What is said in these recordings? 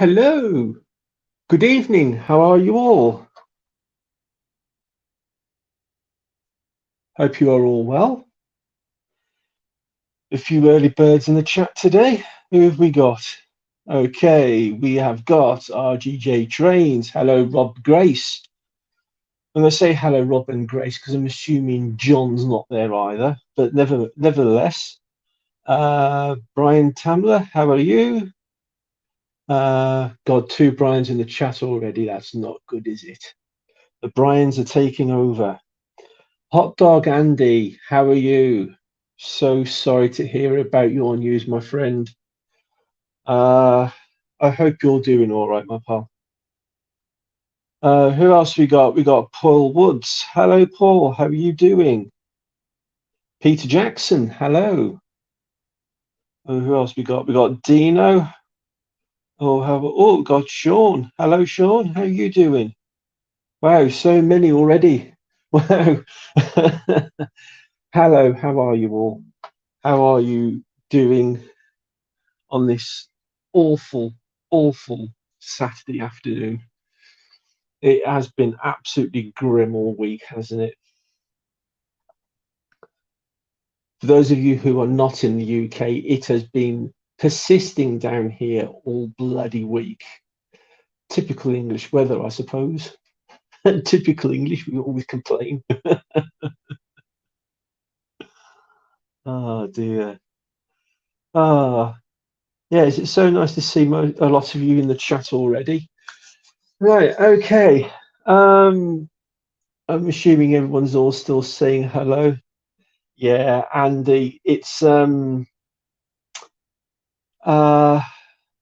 Hello, good evening. How are you all? Hope you are all well. A few early birds in the chat today. Who have we got? Okay, we have got RGJ Trains. Hello, Rob Grace. I'm going to say hello, Rob and Grace, because I'm assuming John's not there either. But nevertheless, Brian Tamler, how are you? Got two Brians in the chat already. That's not good, is it? The Brians are taking over. Hot Dog Andy, how are you? So sorry to hear about your news, my friend. I hope you're doing all right, my pal. Who else we got? We got Paul Woods. Hello, Paul. How are you doing? Peter Jackson. Hello. Who else we got? We got Dino. Oh, we got Sean. Hello, Sean. How are you doing? Wow, so many already. Wow. Hello. How are you all? How are you doing on this awful, awful Saturday afternoon? It has been absolutely grim all week, hasn't it? For those of you who are not in the UK, it has been persisting down here all bloody week. Typical English weather, I suppose. Typical English, we always complain. Oh dear. Ah, yes, it's so nice to see a lot of you in the chat already. Right, okay. I'm assuming everyone's all still saying hello. Yeah, Andy, it's uh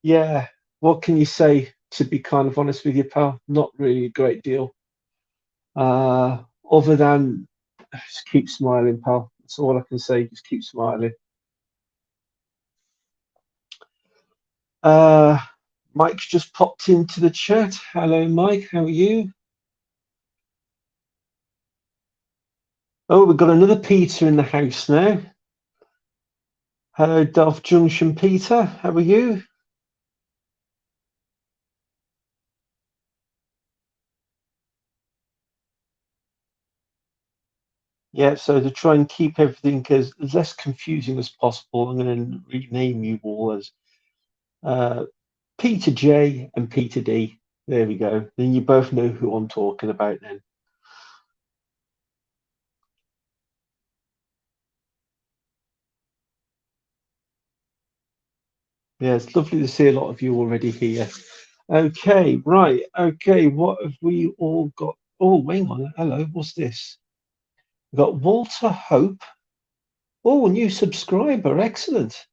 yeah, what can you say, to be kind of honest with you, pal? Not really a great deal. Other than just keep smiling, pal. That's all I can say, just keep smiling. Uh Mike's just popped into the chat. Hello, Mike, how are you? Oh, we've got another Peter in the house now. Hello, Dolph Junction Peter, how are you? Yeah, so to try and keep everything as less confusing as possible, I'm going to rename you all as uh, Peter J and Peter D. There we go. Then you both know who I'm talking about then. Yeah, it's lovely to see a lot of you already here. Okay, right. Okay, what have we all got? Oh, hang on. Hello, what's this? We've got Walter Hope. Oh, new subscriber. Excellent.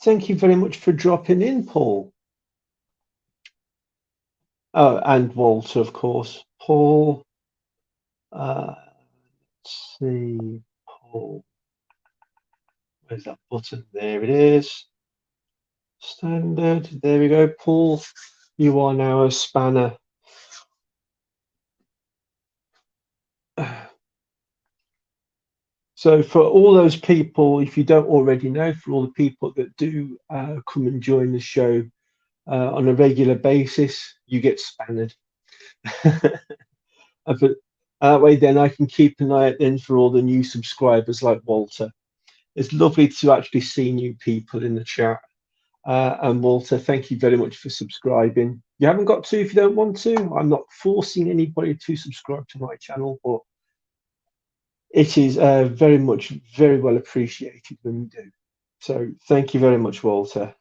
Thank you very much for dropping in, Paul. Oh, and Walter, of course. Paul. Let's see. Paul. Where's that button? There it is. Standard. There we go, Paul. You are now a spanner. So for all those people, if you don't already know, for all the people that do come and join the show on a regular basis, you get spanned. But that way, then I can keep an eye out then for all the new subscribers like Walter. It's lovely to actually see new people in the chat. And Walter, thank you very much for subscribing. You haven't got to if you don't want to. I'm not forcing anybody to subscribe to my channel, but it is very much, very well appreciated when you do. So thank you very much, Walter.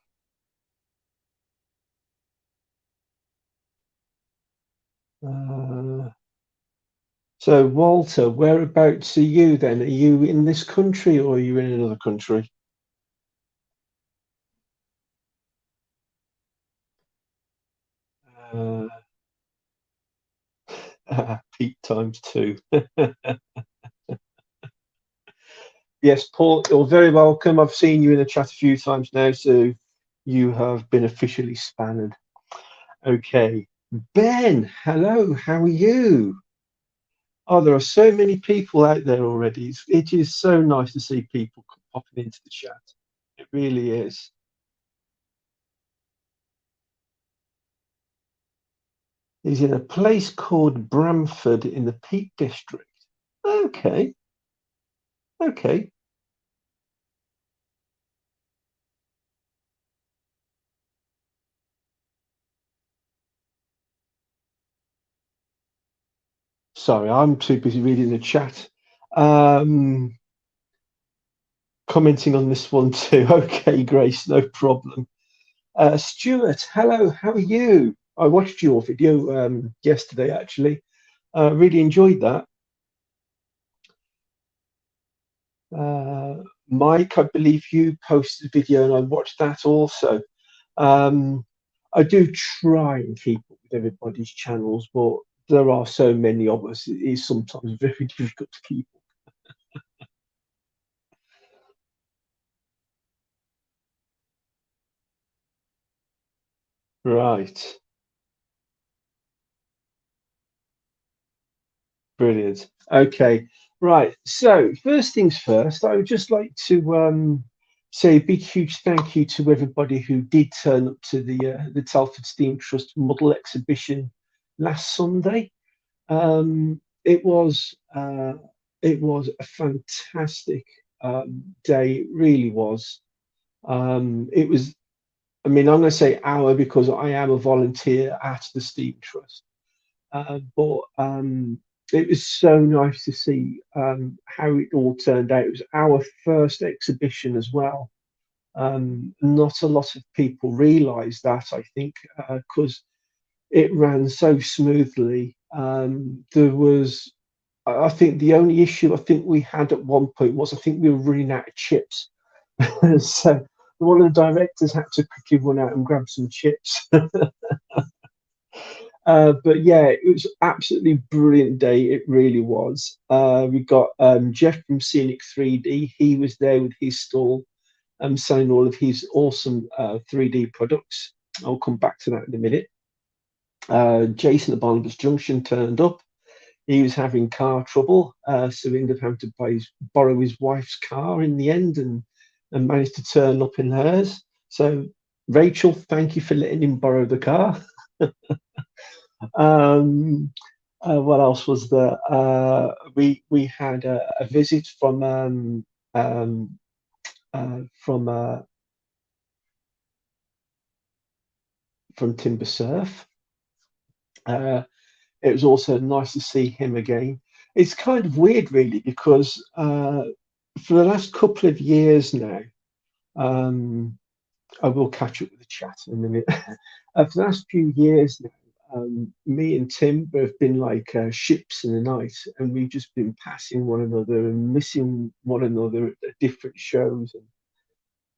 So Walter, whereabouts are you then? Are you in this country or are you in another country? Uh, Pete times two. Yes, Paul, you're very welcome. I've seen you in the chat a few times now, so you have been officially spanned. Okay. Ben, hello, how are you? Oh, there are so many people out there already. It is so nice to see people popping into the chat. It really is. He's in a place called Bramford in the Peak District. Okay, okay. Sorry, I'm too busy reading the chat. Um, Commenting on this one too. Okay, Grace, no problem. Stuart, hello, how are you? I watched your video yesterday, actually. Really enjoyed that. Mike, I believe you posted a video and I watched that also. Um, I do try and keep up with everybody's channels, but there are so many of us, it is sometimes very difficult to keep up. Right. Brilliant. Okay. Right. So first things first, I would just like to say a big, huge thank you to everybody who did turn up to the Telford Steam Trust Model Exhibition last Sunday. It was a fantastic day. It really was. It was. I mean, I'm going to say our because I am a volunteer at the Steam Trust. But it was so nice to see how it all turned out. It was our first exhibition as well. Not a lot of people realise that, I think, because it ran so smoothly. There was, I think, the only issue I think we had at one point was I think we were running out of chips. So one of the directors had to quickly run out and grab some chips. But yeah, it was absolutely brilliant day. It really was. We got Jeff from Scenic 3D. He was there with his stall, selling all of his awesome 3D products. I'll come back to that in a minute. Jason at Barnabas Junction turned up. He was having car trouble, so he ended up having to borrow his wife's car in the end, and managed to turn up in hers. So Rachel, thank you for letting him borrow the car. Um, what else was there? We had a visit um, from Timber Surf. Uh, it was also nice to see him again. It's kind of weird, really, because for the last couple of years now, um, I will catch up with the chat in a minute. For the last few years now, me and Tim have been like ships in the night, and we've just been passing one another and missing one another at different shows.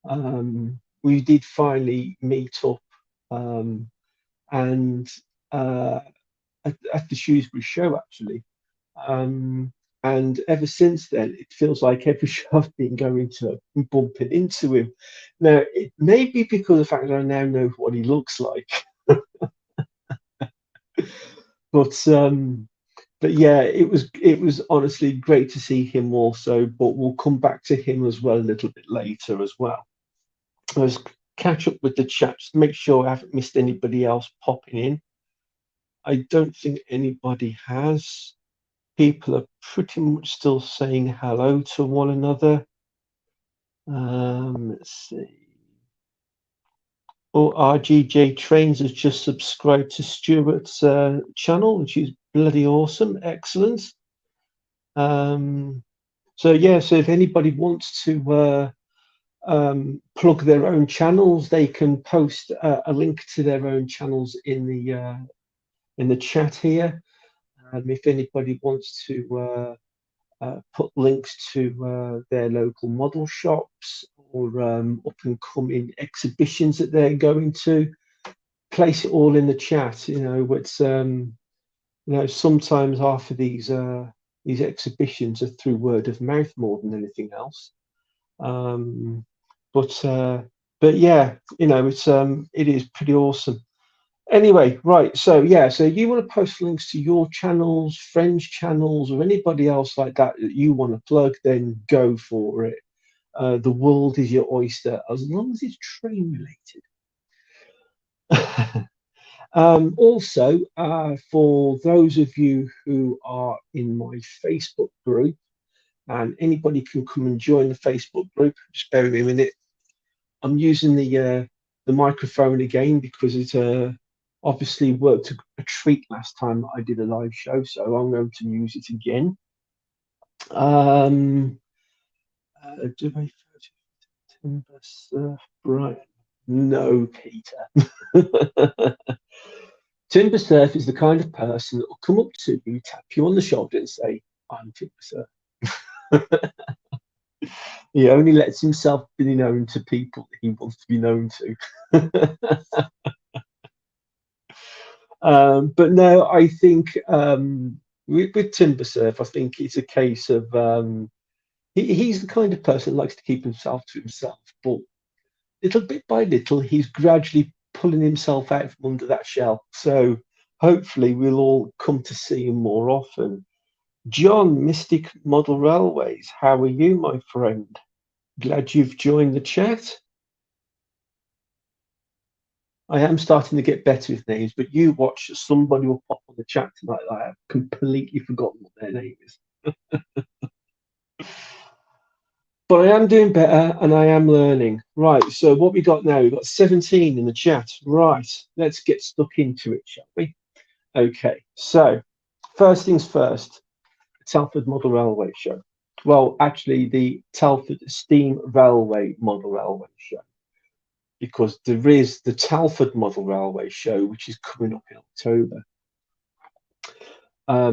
And we did finally meet up, um, and uh, at the Shrewsbury show actually. Um, and ever since then, it feels like every show I've been going to, I'm bumping into him. Now, it may be because of the fact that I now know what he looks like, but yeah, it was honestly great to see him also. But we'll come back to him as well a little bit later as well. Let's catch up with the chat, just to make sure I haven't missed anybody else popping in. I don't think anybody has. People are pretty much still saying hello to one another. Let's see. Oh, RGJ Trains has just subscribed to Stuart's channel, which is bloody awesome. Excellent. Um, so yeah, so if anybody wants to plug their own channels, they can post a link to their own channels in the chat here. If anybody wants to put links to their local model shops or up and coming exhibitions that they're going to, place it all in the chat. Sometimes after these exhibitions are through word of mouth more than anything else. Um, but but yeah, it is pretty awesome. Anyway, right. So yeah, so you want to post links to your channels, friends' channels, or anybody else like that that you want to plug, then go for it. The world is your oyster as long as it's train related. Also, for those of you who are in my Facebook group, and anybody can come and join the Facebook group, just bear with me a minute. I'm using the microphone again because it obviously worked a treat last time I did a live show, so I'm going to use it again. Do I timber surf, Brian? No, Peter. Timber surf is the kind of person that will come up to you, tap you on the shoulder, and say, "I'm timber surf." He only lets himself be known to people that he wants to be known to. But no, I think with timber surf, I think it's a case of he's the kind of person that likes to keep himself to himself, but little bit by little, he's gradually pulling himself out from under that shell. So hopefully, we'll all come to see him more often. John, Mystic Model Railways, how are you, my friend? Glad you've joined the chat. I am starting to get better with names, but you watch, somebody will pop on the chat tonight. I have completely forgotten what their name is. But I am doing better and I am learning. Right, so what we got now, we've got 17 in the chat. Right, let's get stuck into it, shall we? Okay, so first things first, Telford Model Railway Show. Well, actually, the Telford Steam Railway Model Railway Show, because there is the Telford Model Railway Show, which is coming up in October.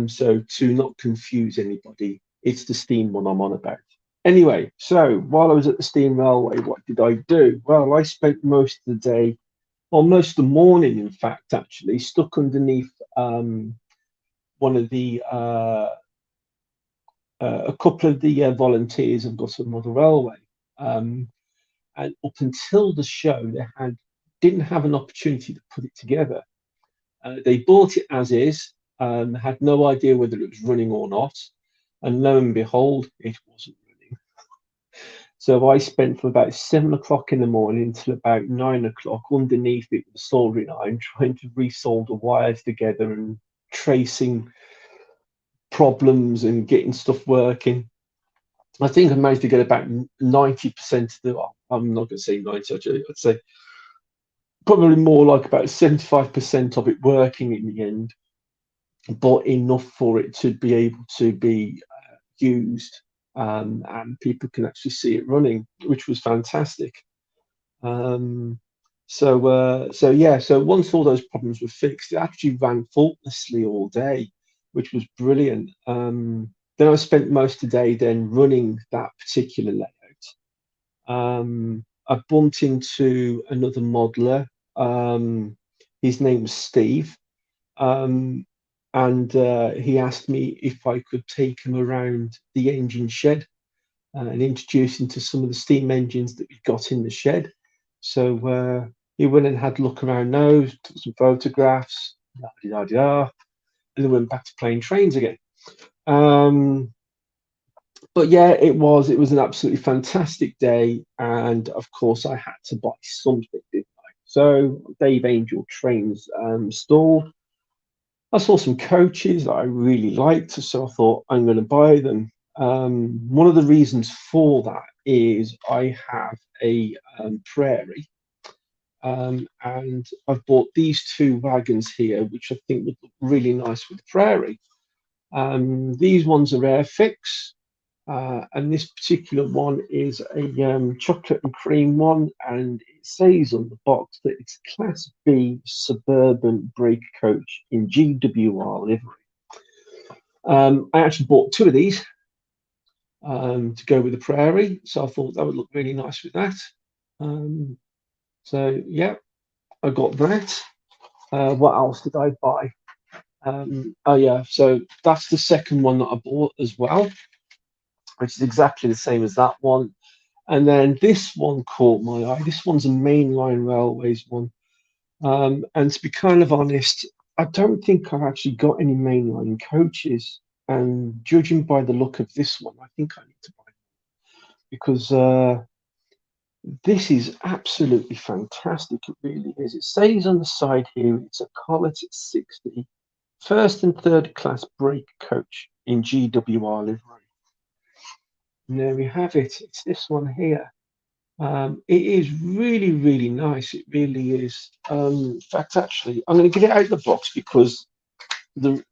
So to not confuse anybody, it's the steam one I'm on about. Anyway, so while I was at the steam railway, what did I do? Well, I spent most of the day, or most of the morning, in fact, actually, stuck underneath one of the a couple of the volunteers of Gosford Model Railway. And up until the show, they didn't have an opportunity to put it together. They bought it as is, had no idea whether it was running or not, and lo and behold, it wasn't running. So I spent from about 7 o'clock in the morning until about 9 o'clock underneath it with a soldering iron, trying to resolder wires together and tracing problems and getting stuff working. I think I managed to get about 90% of the, well, I'm not going to say 90, I'd say probably more like about 75% of it working in the end, but enough for it to be able to be used, and people can actually see it running, which was fantastic. So yeah, so once all those problems were fixed, it actually ran faultlessly all day, which was brilliant. Then I spent most of the day then running that particular layout. I bumped into another modeler. His name was Steve, and he asked me if I could take him around the engine shed and introduce him to some of the steam engines that we've got in the shed. So he went and had a look around those, took some photographs, and then went back to playing trains again. But yeah, it was an absolutely fantastic day, and of course I had to buy something, didn't I? So Dave Angel Trains stall. I saw some coaches that I really liked, so I thought I'm going to buy them. One of the reasons for that is I have a Prairie, and I've bought these two wagons here, which I think would look really nice with the Prairie. These ones are Airfix, and this particular one is a chocolate and cream one, and it says on the box that it's Class B suburban brake coach in GWR livery. I actually bought two of these to go with the Prairie, so I thought that would look really nice with that. So yeah, I got that. What else did I buy? Oh yeah, so that's the second one that I bought as well, which is exactly the same as that one. And then this one caught my eye. This one's a mainline railways one. And to be kind of honest, I don't think I've actually got any mainline coaches. And judging by the look of this one, I think I need to buy it because This is absolutely fantastic. It really is. It says on the side here, it's a Collet 60 first and third class brake coach in GWR livery. And there we have it. It's this one here. It is really, really nice. It really is. In fact, actually, I'm going to get it out of the box because the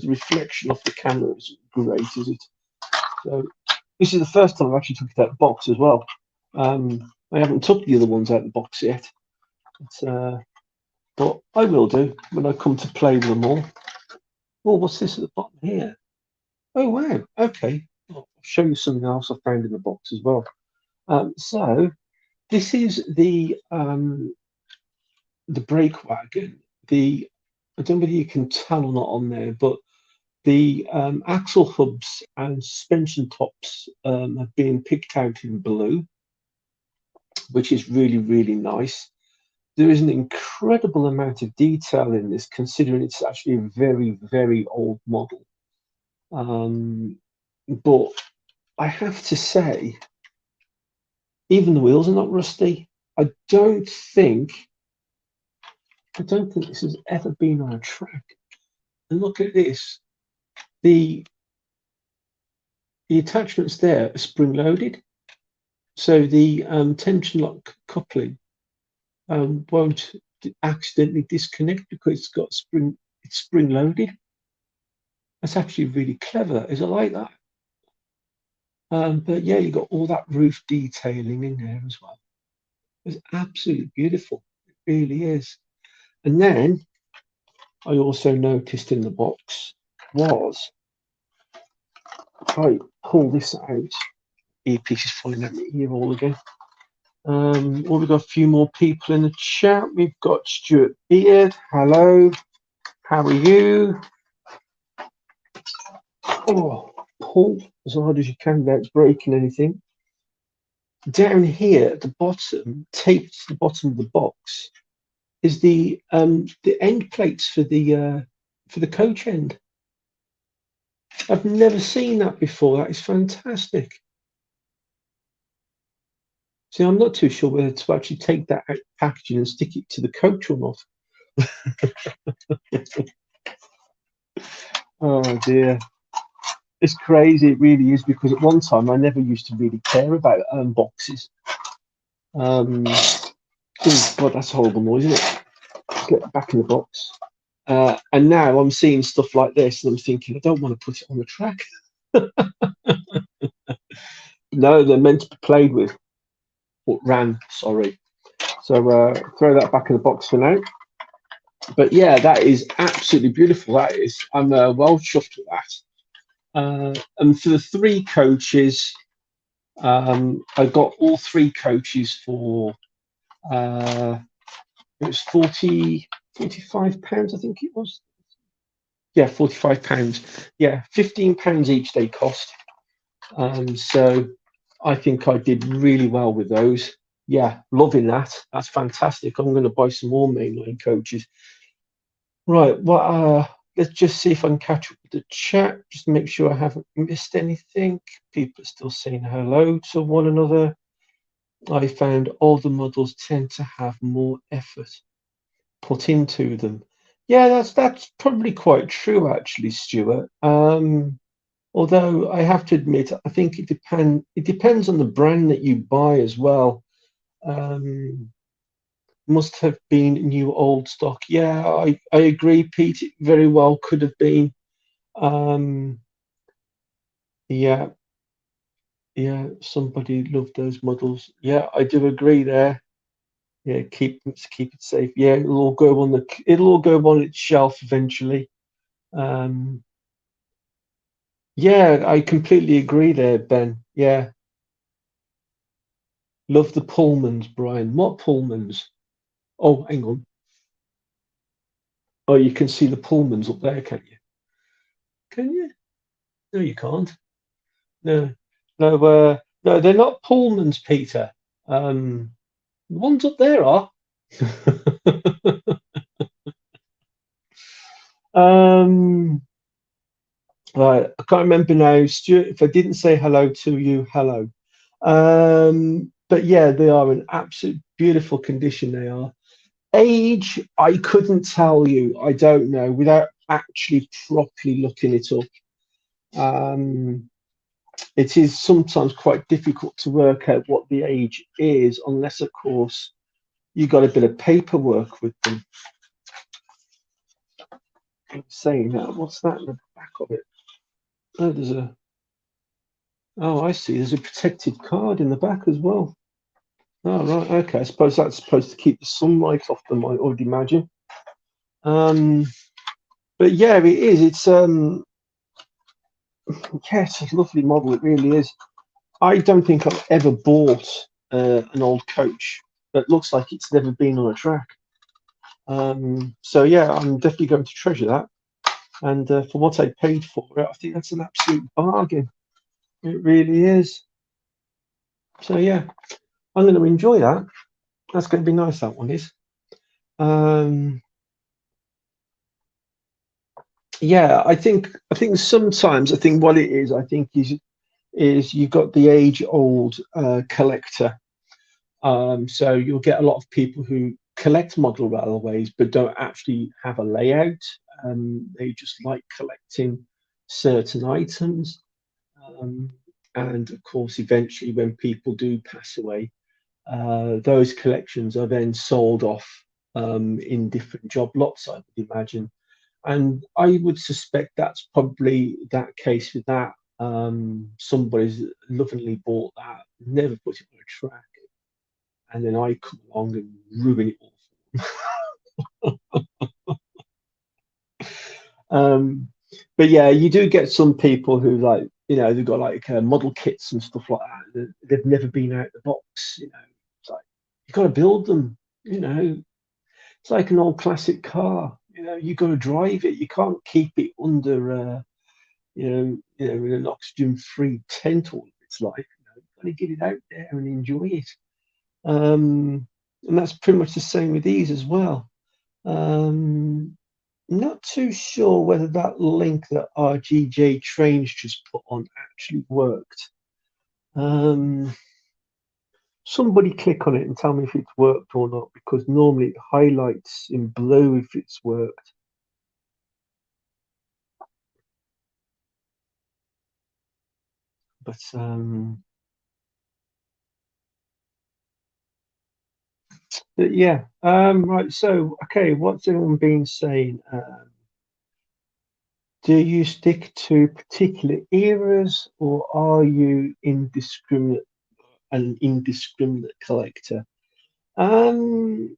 reflection off the camera is great, is it? So this is the first time I've actually took it out of the box as well. I haven't took the other ones out of the box yet, but I will do when I come to play with them all. Oh, what's this at the bottom here? Oh, wow. Okay. I'll show you something else I found in the box as well. So this is the brake wagon. I don't know whether you can tell or not on there, but the axle hubs and suspension tops have been picked out in blue, which is really, really nice. There is an incredible amount of detail in this, considering it's actually a very, very old model. But I have to say, even the wheels are not rusty. I don't think this has ever been on a track. And look at this. The attachments there are spring loaded, so the tension lock coupling won't accidentally disconnect because it's spring loaded. That's actually really clever. Is it like that? But yeah, you got all that roof detailing in there as well. It's absolutely beautiful. It really is. And then I also noticed in the box was, if I pull this out, earpiece is falling out my ear all again. Well, we've got a few more people in the chat. We've got Stuart Beard. Hello. How are you? Oh, pull as hard as you can without breaking anything. Down here at the bottom, taped to the bottom of the box, is the end plates for the coach end. I've never seen that before. That is fantastic. See, I'm not too sure whether to actually take that out of packaging and stick it to the coach or not. Oh dear. It's crazy, it really is, because at one time I never used to really care about boxes. Oh, God, that's a horrible noise, isn't it? Get it back in the box. And now I'm seeing stuff like this and I'm thinking, I don't want to put it on the track. No, they're meant to be played with. Or ran, sorry. So throw that back in the box for now. But yeah, that is absolutely beautiful. That is. I'm well chuffed with that. And for the three coaches, I got all three coaches for it was 45 pounds, I think it was. Yeah, 45 pounds. Yeah, 15 pounds each they cost. So I think I did really well with those. Yeah, loving that. That's fantastic. I'm going to buy some more mainline coaches. Right, well, let's just see if I can catch up with the chat, just to make sure I haven't missed anything. People are still saying hello to one another. I found older models tend to have more effort put into them. Yeah, that's probably quite true, actually, Stuart. Although I have to admit, I think it depends on the brand that you buy as well. Must have been new old stock. Yeah, I agree, Pete. It very well could have been. Um, yeah, yeah. Somebody loved those models. Yeah, I do agree there. Yeah, keep it safe. Yeah, it'll all go on its shelf eventually. Um, yeah, I completely agree there, Ben. Yeah, love the Pullmans, Brian. What Pullmans? Oh, hang on. Oh, you can see the Pullmans up there, can you? Can you? No, you can't. No, no, no, they're not Pullmans, Peter. The ones up there are. um, right, I can't remember now, Stuart. If I didn't say hello to you, hello. but yeah, they are in absolute beautiful condition. They are. Age, I couldn't tell you. I don't know without actually properly looking it up. Um, it is sometimes quite difficult to work out what the age is, unless, of course, you got a bit of paperwork with them. I'm saying that. What's that in the back of it? Oh, there's a. Oh, I see. There's a protected card in the back as well. Oh, right. Okay. I suppose that's supposed to keep the sunlight off them, I would imagine. Um, but yeah, it is. Yes, it's a lovely model. It really is. I don't think I've ever bought an old coach that looks like it's never been on a track. So yeah, I'm definitely going to treasure that. And for what I paid for it, I think that's an absolute bargain. It really is. So yeah, I'm going to enjoy that. That's going to be nice. That one is. Um, yeah, I think sometimes I think what it is I think is you've got the age old collector. So you'll get a lot of people who collect model railways but don't actually have a layout. They just like collecting certain items. Um, and of course, eventually, when people do pass away, those collections are then sold off in different job lots, I would imagine. And I would suspect that's probably that case with that. Somebody's lovingly bought that, never put it on a track, and then I come along and ruin it all. Um, but yeah, you do get some people who like, they've got like model kits and stuff like that. They've never been out the box. It's like you got to build them. It's like an old classic car. You got to drive it. You can't keep it under, in an oxygen-free tent all of its life. You got to get it out there and enjoy it. And that's pretty much the same with these as well. Um, Not too sure whether that link that RGJ Trains just put on actually worked. Somebody click on it and tell me if it's worked or not, because normally it highlights in blue if it's worked. But yeah, right. So okay, what's everyone been saying? Do you stick to particular eras, or are you an indiscriminate collector? Um,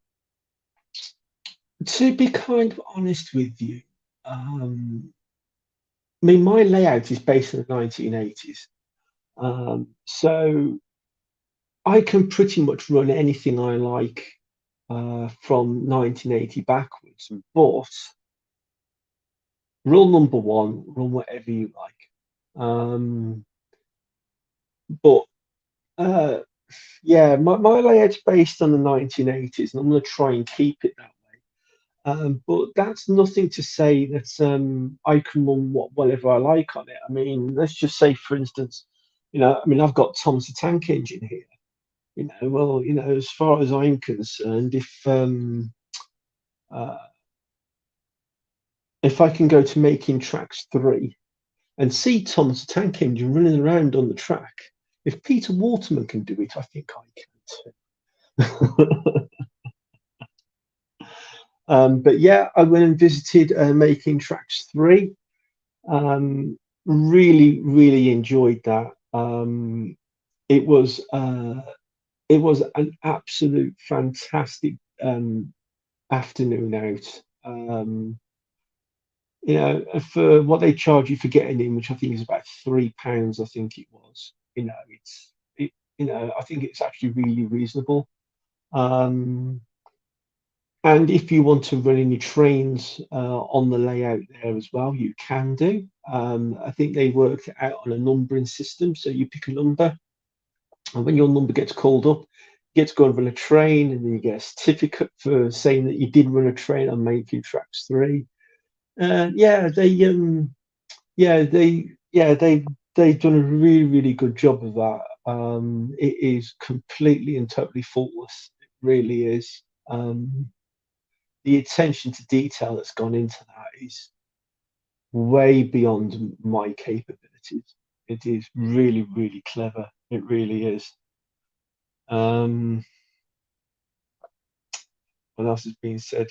to be kind of honest with you, I mean, my layout is based on the 1980s. So I can pretty much run anything I like from 1980 backwards. But rule number one, run whatever you like. But uh, yeah, my layout's based on the 1980s, and I'm going to try and keep it that way. But that's nothing to say that I can run whatever I like on it. I mean, let's just say, for instance, I mean, I've got Tom's the Tank Engine here. Well, as far as I'm concerned, uh, if I can go to Making Tracks 3 and see Tom's the Tank Engine running around on the track, if Peter Waterman can do it, I think I can too. But yeah, I went and visited Making Tracks 3. Really, really enjoyed that. It was it was an absolute fantastic afternoon out. For what they charge you for getting in, which I think is about £3, I think it was. I think it's actually really reasonable. Um, And if you want to run any trains on the layout there as well, you can do. I think they worked it out on a numbering system. So you pick a number, and when your number gets called up, you get to go and run a train, and then you get a certificate for saying that you did run a train on Making Tracks 3. Yeah, yeah, they've done a really, really good job of that. It is completely and totally faultless. It really is. The attention to detail that's gone into that is way beyond my capabilities. It is really, really clever. It really is. Um, what else has been said?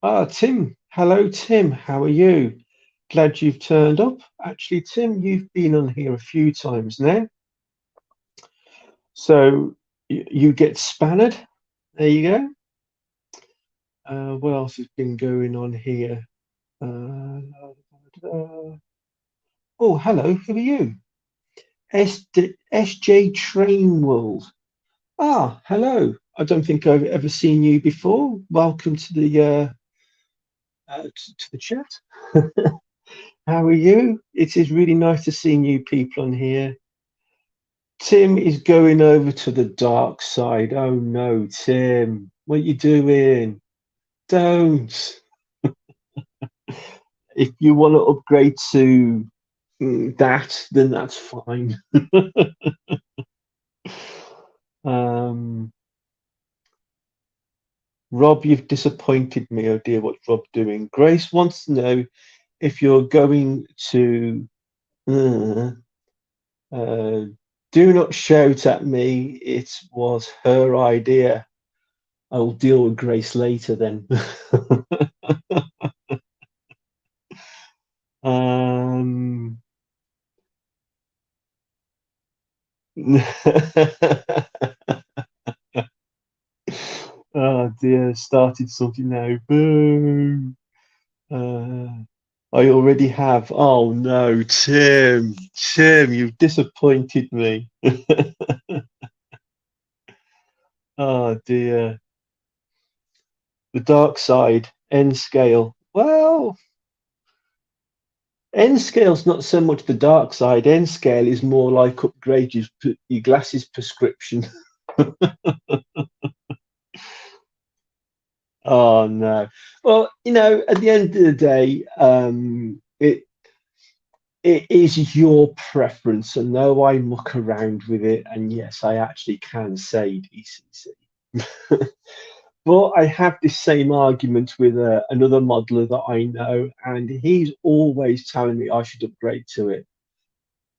Ah, Tim. Hello, Tim. How are you? Glad you've turned up. Actually, Tim, you've been on here a few times now. So you get spannered. There you go. What else has been going on here? Uh, oh, hello. Who are you? SJ Train World. Ah, hello. I don't think I've ever seen you before. Welcome to the chat. How are you? It is really nice to see new people on here. Tim is going over to the dark side. Oh no, Tim, what are you doing? Don't. If you want to upgrade to that, then that's fine. um, Rob, you've disappointed me. Oh dear, what's Rob doing? Grace wants to know if you're going to. Uh, uh, do not shout at me. It was her idea. I will deal with Grace later then. um, oh dear, started something now. Boom. I already have. Oh no, Tim. Tim, you've disappointed me. Oh dear. The dark side, N scale. Well, N scale's not so much the dark side. N scale is more like upgrade your glasses prescription. Oh no. Well, at the end of the day, it is your preference, and no, I muck around with it, and yes, I actually can say DCC. But I have this same argument with another modeler that I know, and he's always telling me I should upgrade to it.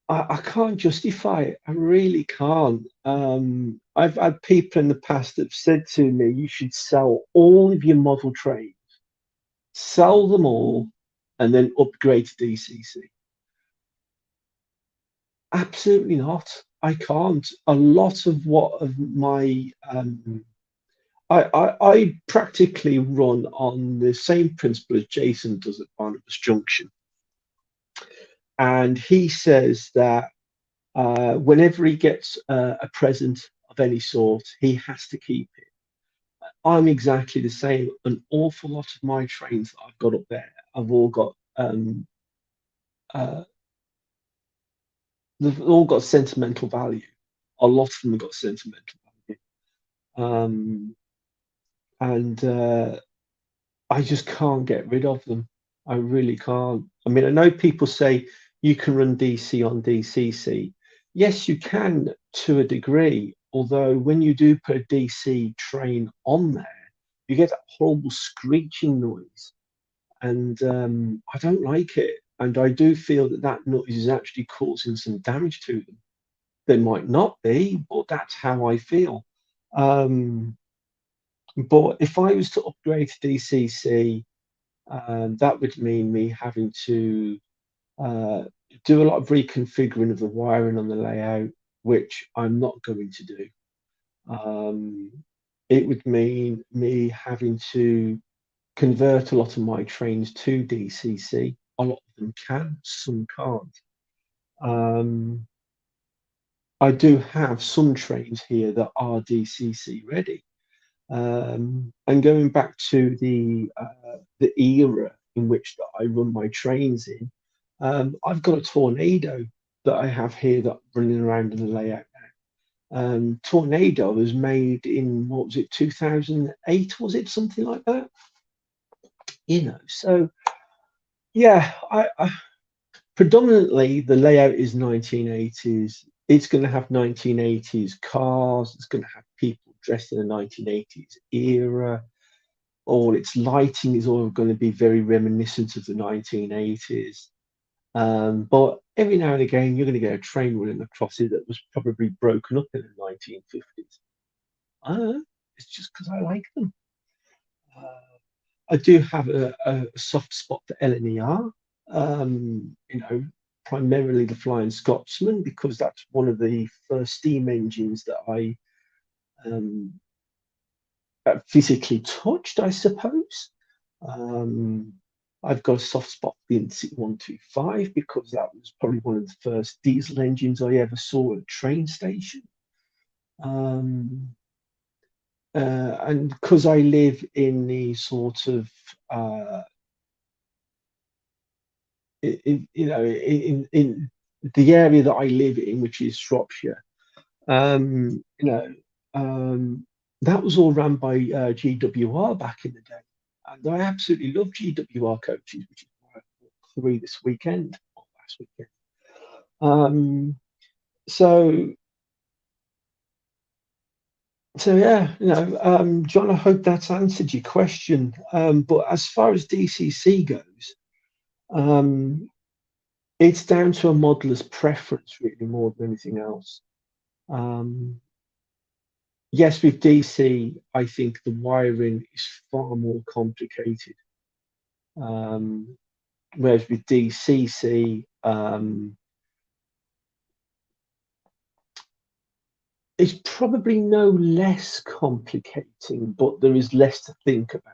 I can't justify it. I really can't. I've had people in the past that have said to me, you should sell all of your model trains, sell them all, and then upgrade to DCC. Absolutely not. I can't. A lot of what of my I practically run on the same principle as Jason does at Barnabas Junction, and he says that whenever he gets a present of any sort, he has to keep it. I'm exactly the same. An awful lot of my trains that I've got up there, I've all got uh, they've all got sentimental value. A lot of them have got sentimental value. And I just can't get rid of them. I really can't. I mean, I know people say you can run DC on DCC. Yes, you can to a degree, although when you do put a DC train on there, you get that horrible screeching noise, and I don't like it. And I do feel that that noise is actually causing some damage to them. They might not be, but that's how I feel. Um, but if I was to upgrade to DCC, that would mean me having to uh, do a lot of reconfiguring of the wiring on the layout, which I'm not going to do. Um, it would mean me having to convert a lot of my trains to DCC. A lot of them can, some can't. Um, I do have some trains here that are DCC ready. And going back to the era in which that I run my trains in, I've got a tornado that I have here that I'm running around in the layout now. Tornado was made in what was it, 2008? Was it something like that? So yeah, I predominantly the layout is 1980s. it's going to have 1980s cars. It's going to have people dressed in the 1980s era. All its lighting is all going to be very reminiscent of the 1980s. But every now and again, you're going to get a train running across it that was probably broken up in the 1950s. I don't know. It's just because I like them. Uh, I do have a soft spot for LNER. You know, primarily the Flying Scotsman because that's one of the first steam engines that I um, physically touched, I suppose. Um, I've got a soft spot for the intercity 125 because that was probably one of the first diesel engines I ever saw at a train station. Um, and because I live in the sort of in the area that I live in, which is Shropshire, you know, that was all run by GWR back in the day, and I absolutely love GWR coaches, which is why I bought three this weekend or last weekend. Um, so so yeah, John, I hope that's answered your question. But as far as DCC goes, um, it's down to a modeler's preference really more than anything else. Um, yes, with DC, I think the wiring is far more complicated. Um, whereas with DCC, it's probably no less complicating, but there is less to think about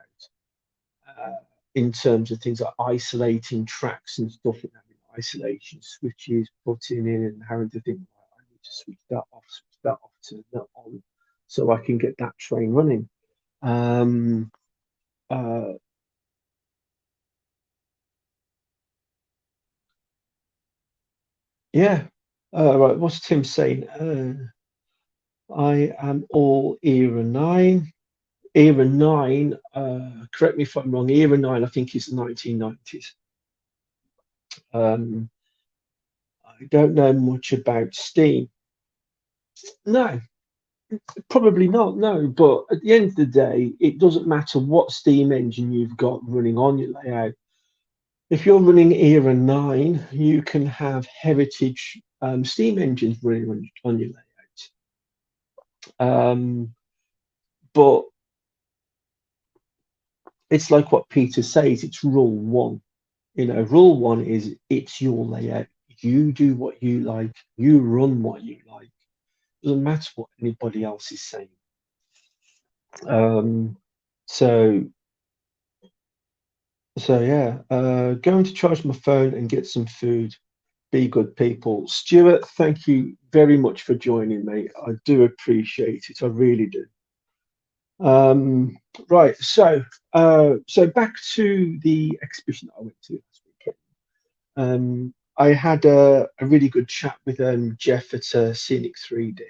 in terms of things like isolating tracks and stuff and having isolation switches, putting in and having to think, right, I need to switch that off, turn that on, so I can get that train running. Um, uh, yeah. Right. What's Tim saying? I am all era nine. Era nine. Correct me if I'm wrong. Era nine, I think, is the 1990s. Um, I don't know much about Steam. No, probably not. No, but at the end of the day, it doesn't matter what Steam engine you've got running on your layout. If you're running Era 9, you can have heritage Steam engines running on your layout. But it's like what Peter says, it's rule one. Rule one is it's your layout. You do what you like, you run what you like. Doesn't matter what anybody else is saying. Um, so yeah, going to charge my phone and get some food. Be good people. Stuart, thank you very much for joining me. I do appreciate it. I really do. Right, so back to the exhibition that I went to last weekend. I had a really good chat with Jeff at Scenic 3D,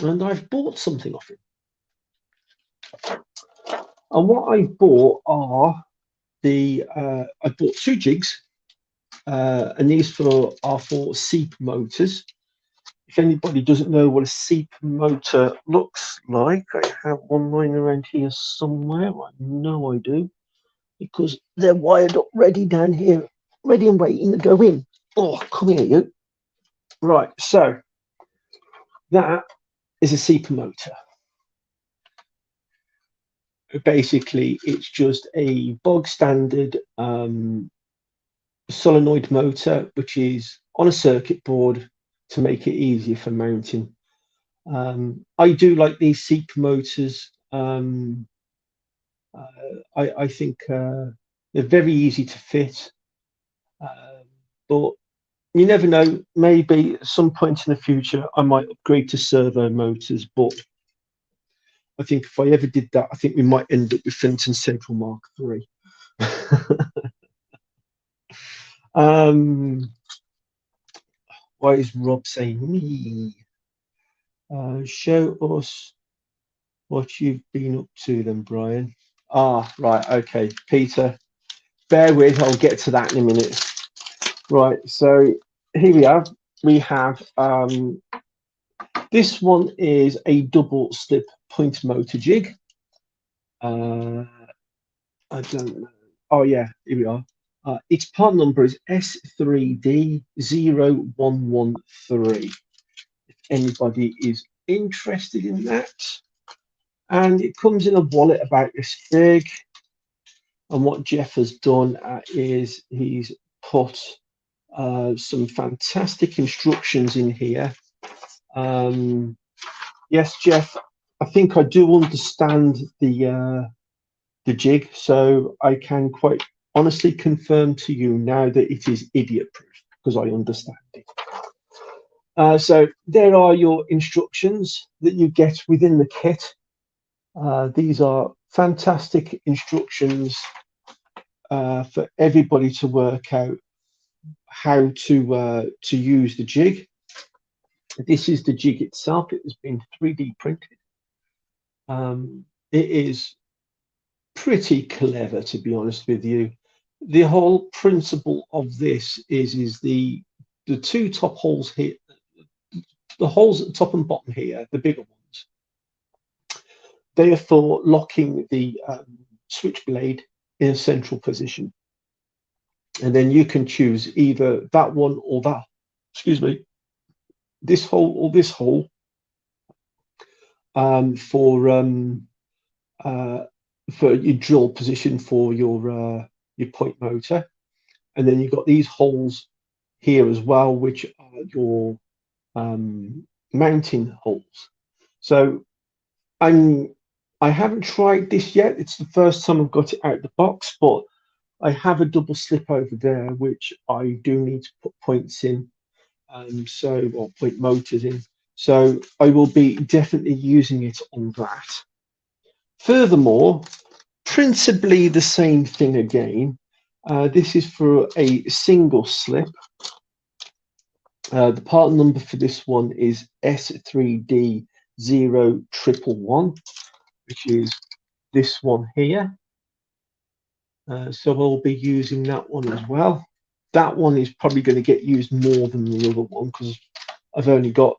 and I've bought something off him. And what I bought are I bought two jigs, and these are for seep motors. If anybody doesn't know what a seep motor looks like, I have one lying around here somewhere. I know I do, because they're wired up ready down here, ready and waiting to go in. Oh, come here, you. Right, so that is a seep motor. Basically, it's just a bog standard solenoid motor, which is on a circuit board to make it easier for mounting. I do like these seep motors. I think they're very easy to fit, but you never know. Maybe at some point in the future, I might upgrade to servo motors. But I think if I ever did that, I think we might end up with Fenton Central Mark III. Why is Rob saying me? Show us what you've been up to then, Brian. Ah, right, okay. Peter, bear with, I'll get to that in a minute. Right, so here we are. We have This one is a double slip point motor jig. I don't know. Oh yeah, here we are. Its part number is S3D0113. If anybody is interested in that. And it comes in a wallet about this big. And what Jeff has done is he's put some fantastic instructions in here. Yes, Jeff, I think I do understand the jig, so I can quite honestly confirm to you now that it is idiot proof because I understand it. So there are your instructions that you get within the kit. These are fantastic instructions for everybody to work out how to use the jig. This is the jig itself. It has been 3D printed. It is pretty clever, to be honest with you. The whole principle of this is the two top holes here, the holes at the top and bottom here, the bigger ones. They are for locking the switchblade in a central position, and then you can choose either that one or that. Excuse me, this hole or this hole for your drill position for your point motor, and then you've got these holes here as well, which are your mounting holes. So I haven't tried this yet. It's the first time I've got it out the box, but I have a double slip over there, which I do need to put points in, or point motors in. So I will be definitely using it on that. Furthermore, principally the same thing again. This is for a single slip. The part number for this one is S3D0111, which is this one here. So I'll be using that one as well. That one is probably going to get used more than the other one because I've only got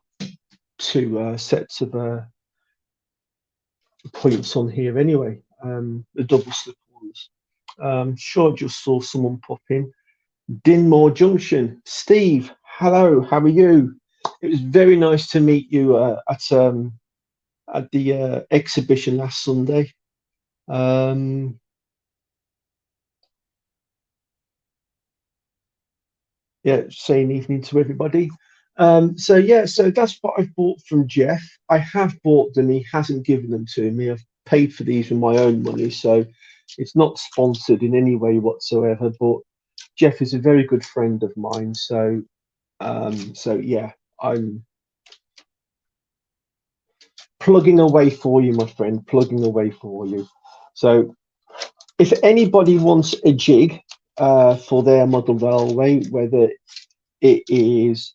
two sets of points on here anyway, the double slip ones. Sure, I just saw someone pop in. Dinmore Junction. Steve, hello, how are you? It was very nice to meet you at the exhibition last Sunday. Yeah, saying evening to everybody. So that's what I've bought from Jeff. I have bought them. He hasn't given them to me. I've paid for these with my own money, so it's not sponsored in any way whatsoever. But Jeff is a very good friend of mine, so yeah, I'm plugging away for you, my friend, plugging away for you. So if anybody wants a jig for their model railway, whether it is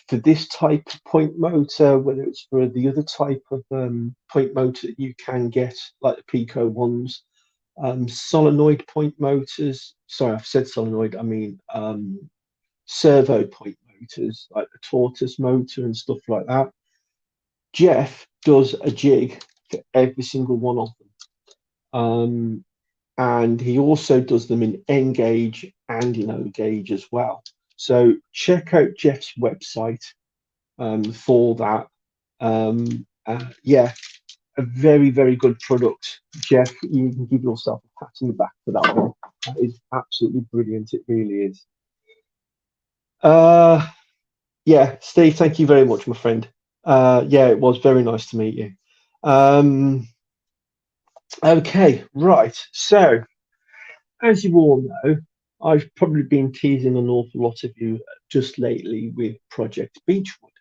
for this type of point motor, whether it's for the other type of point motor that you can get, like the Pico ones, solenoid point motors. Sorry, I've said solenoid. I mean servo point motors, like the tortoise motor and stuff like that. Jeff does a jig for every single one of them. And he also does them in N gauge and in O gauge as well. So check out Jeff's website for that. Yeah, a very, very good product. Jeff, you can give yourself a pat on the back for that one. That is absolutely brilliant. It really is. Yeah, Steve, thank you very much, my friend. Yeah, it was very nice to meet you. Okay, right. So, as you all know, I've probably been teasing an awful lot of you just lately with Project Beechwood.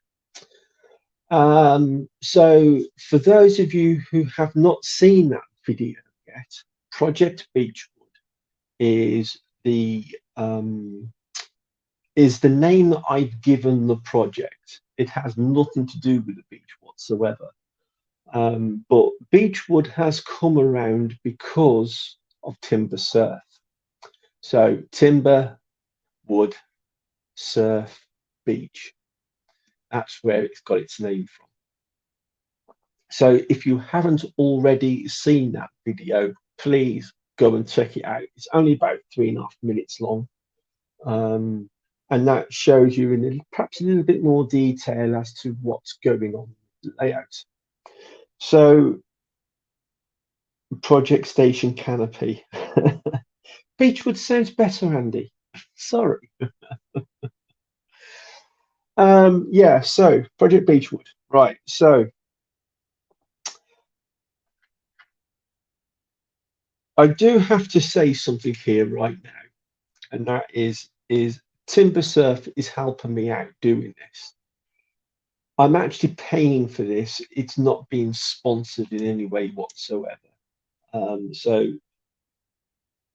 So, for those of you who have not seen that video yet, Project Beechwood is the name that I've given the project. It has nothing to do with the beach whatsoever. But Beechwood has come around because of timber surf. So timber, wood, surf, beach. That's where it's got its name from. So if you haven't already seen that video, please go and check it out. It's only about 3.5 minutes long. And that shows you in perhaps a little bit more detail as to what's going on with the layout. So project station canopy. Beechwood sounds better, Andy. Sorry. Yeah, so Project Beechwood. Right, so I do have to say something here right now, and that is TimberSurf is helping me out doing this. I'm actually paying for this. It's not being sponsored in any way whatsoever.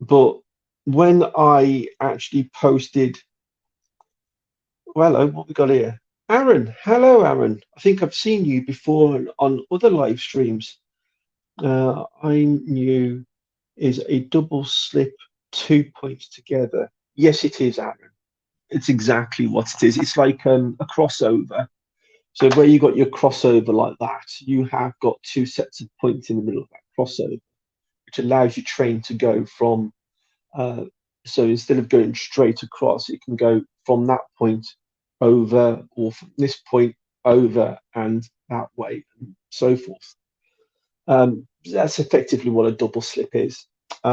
But when I actually posted, well, hello, what we got here? Aaron, hello, Aaron. I think I've seen you before on other live streams. I'm new is a double slip 2 points together. Yes, it is, Aaron. It's exactly what it is. It's like a crossover. So where you got your crossover like that, you have got two sets of points in the middle of that crossover, which allows your train to go from, so instead of going straight across, it can go from that point over, or from this point over and that way, and so forth. That's effectively what a double slip is. They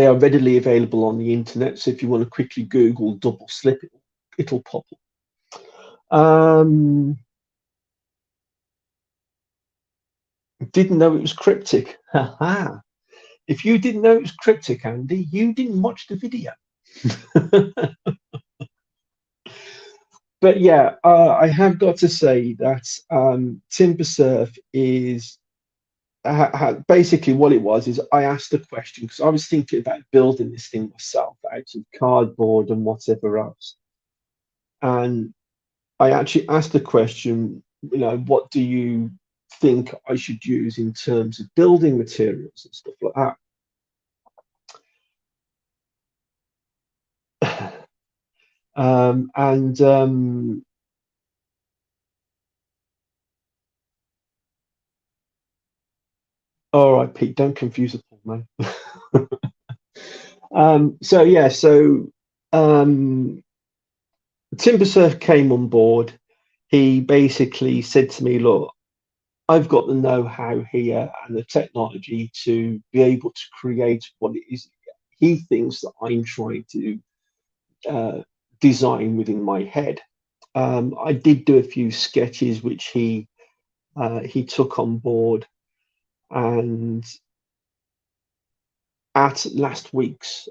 are readily available on the internet, so if you want to quickly Google double slip, it'll pop up. Didn't know it was cryptic. Haha. If you didn't know it was cryptic, Andy, you didn't watch the video. But yeah, I have got to say that TimberSurf is basically what it was is I asked the question because I was thinking about building this thing myself out of cardboard and whatever else. And I actually asked the question, what do you think I should use in terms of building materials and stuff like that? All right, Pete, don't confuse the poor man. So yeah, so TimberSurf came on board. He basically said to me, look, I've got the know-how here and the technology to be able to create what it is he thinks that I'm trying to design within my head. I did do a few sketches which he took on board, and at last week's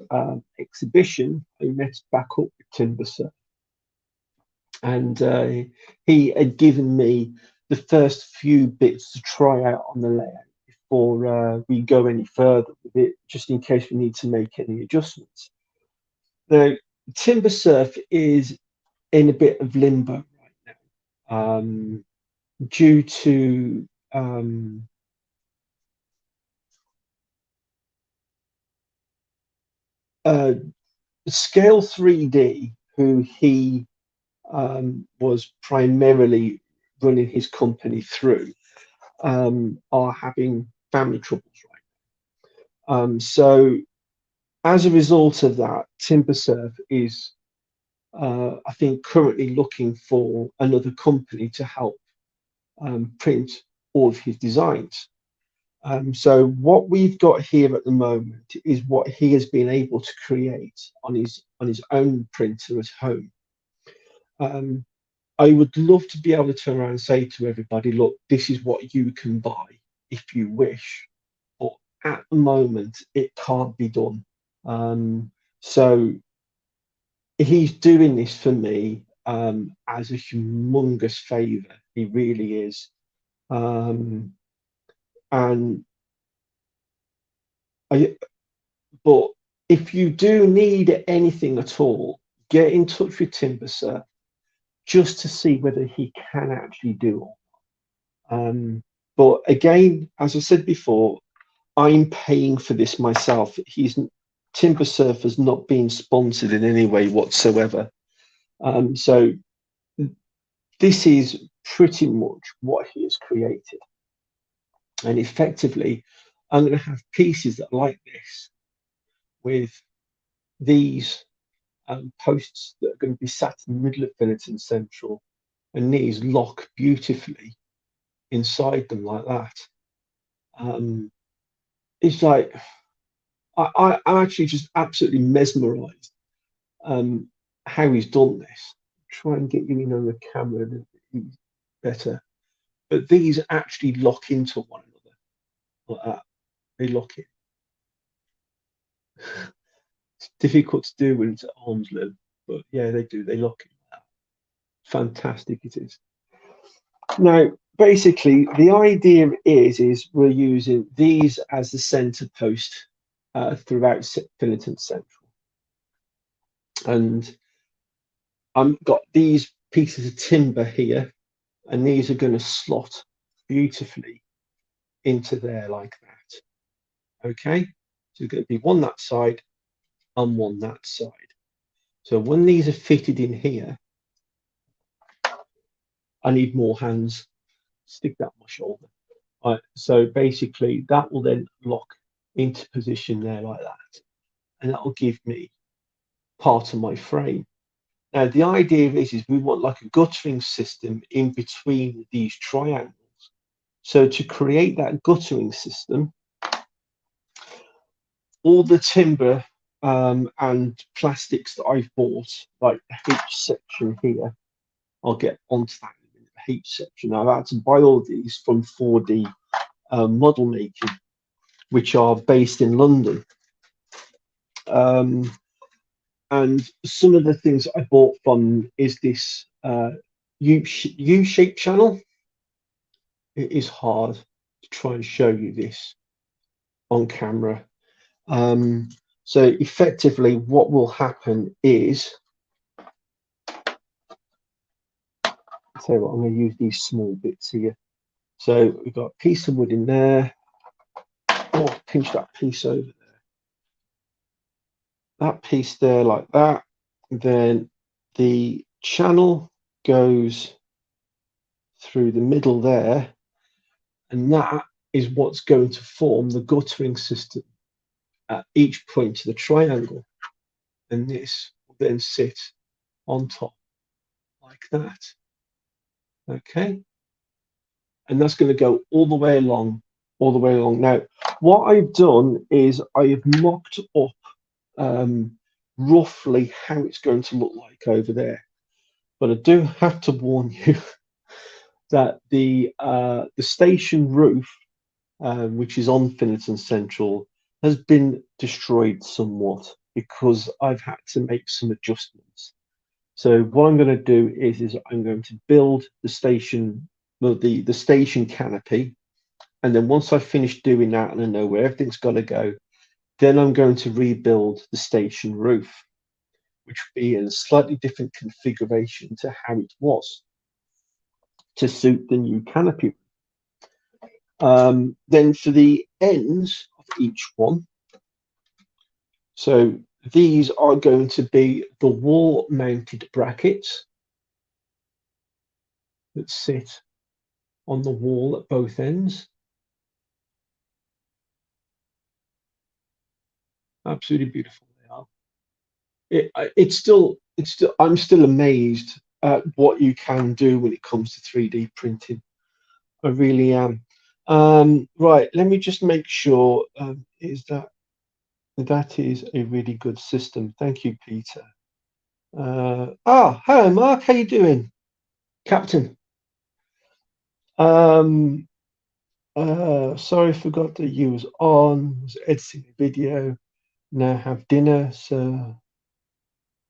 exhibition, I met back up with TimberSurf, and he had given me the first few bits to try out on the layout before we go any further with it, just in case we need to make any adjustments. Now, TimberSurf is in a bit of limbo right now, due to Scale 3D, who he was primarily running his company through, are having family troubles right. So as a result of that, TimberSurf is, I think, currently looking for another company to help print all of his designs. So what we've got here at the moment is what he has been able to create on his own printer at home. I would love to be able to turn around and say to everybody, look, this is what you can buy if you wish. But at the moment, it can't be done. So he's doing this for me as a humongous favor. He really is. And but if you do need anything at all, get in touch with TimberSurf just to see whether he can actually do it. But again, as I said before, I'm paying for this myself. TimberSurf has not been sponsored in any way whatsoever. So this is pretty much what he has created. And effectively, I'm going to have pieces that are like this with these posts that are going to be sat in the middle of Finnerton Central, and these lock beautifully inside them like that. It's like I'm actually just absolutely mesmerized how he's done this. Try and get you in on the camera a little bit better. But these actually lock into one another like that. They lock in. It's difficult to do when it's at arm's length, but yeah, they do. They lock in like that. Fantastic it is. Now, basically, the idea is we're using these as the center post throughout Finnerton Central. And I've got these pieces of timber here, and these are going to slot beautifully into there like that. Okay, so there's going to be one that side and one that side. So when these are fitted in here, I need more hands. Stick that on my shoulder. Right, so basically that will then lock into position there like that, and that will give me part of my frame. Now the idea is we want like a guttering system in between these triangles. So to create that guttering system, all the timber and plastics that I've bought, like the H section here, I'll get onto that in a minute, the H section. Now I had to buy all these from 4D model making, which are based in London. And some of the things I bought from is this U-shaped channel. It is hard to try and show you this on camera. So effectively what will happen is, I'll tell you what, I'm going to use these small bits here. So we've got a piece of wood in there. Oh, pinch that piece over there. That piece there like that. Then the channel goes through the middle there, and that is what's going to form the guttering system at each point of the triangle. And this will then sit on top like that. Okay, and that's going to go all the way along, all the way along. Now, what I've done is I have mocked up roughly how it's going to look like over there. But I do have to warn you that the station roof, which is on Finnerton Central, has been destroyed somewhat because I've had to make some adjustments. So what I'm going to do is I'm going to build the station, well, the station canopy, and then once I've finished doing that and I know where everything's got to go, then I'm going to rebuild the station roof, which will be in a slightly different configuration to how it was to suit the new canopy. Then for the ends of each one, so these are going to be the wall mounted brackets that sit on the wall at both ends. Absolutely beautiful they are. I'm still amazed at what you can do when it comes to 3D printing. I really am. Right, let me just make sure is that is a really good system. Thank you, Peter. Hello, Mark. How you doing, Captain? Sorry, I forgot that you was on. Was editing the video. Now have dinner, so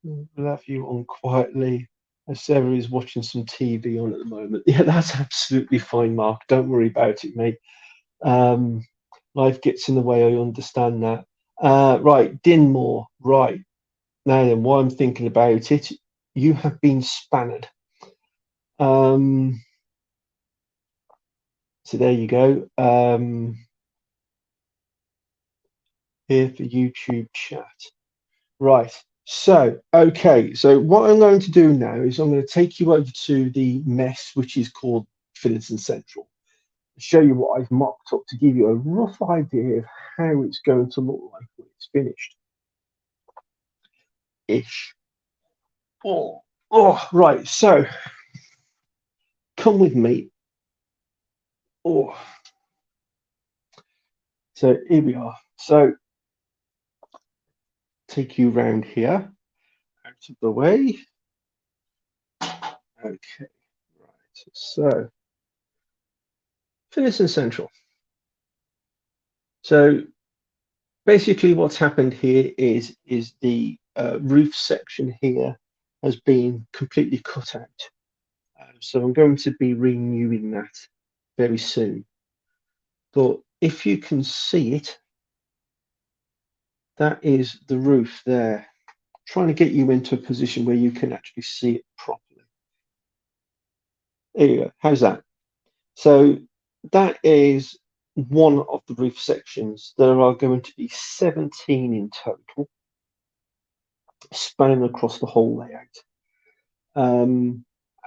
we'll have you on quietly. Sarah is watching some TV on at the moment. Yeah, that's absolutely fine, Mark. Don't worry about it, mate. Life gets in the way. I understand that. Right, Dinmore. Right. Now then, while I'm thinking about it, you have been spanned. So there you go. Here for YouTube chat. Right. So, okay, so what I'm going to do now is I'm going to take you over to the mess, which is called Finlayson Central, show you what I've mocked up to give you a rough idea of how it's going to look like when it's finished. Ish. Right, so come with me. Oh, so here we are. So take you round here, out of the way. Okay, right. So Finlayson Central. So basically, what's happened here is the roof section here has been completely cut out. So I'm going to be renewing that very soon. But if you can see it, that is the roof there. Trying to get you into a position where you can actually see it properly. There you go. How's that? So that is one of the roof sections. There are going to be 17 in total, spanning across the whole layout.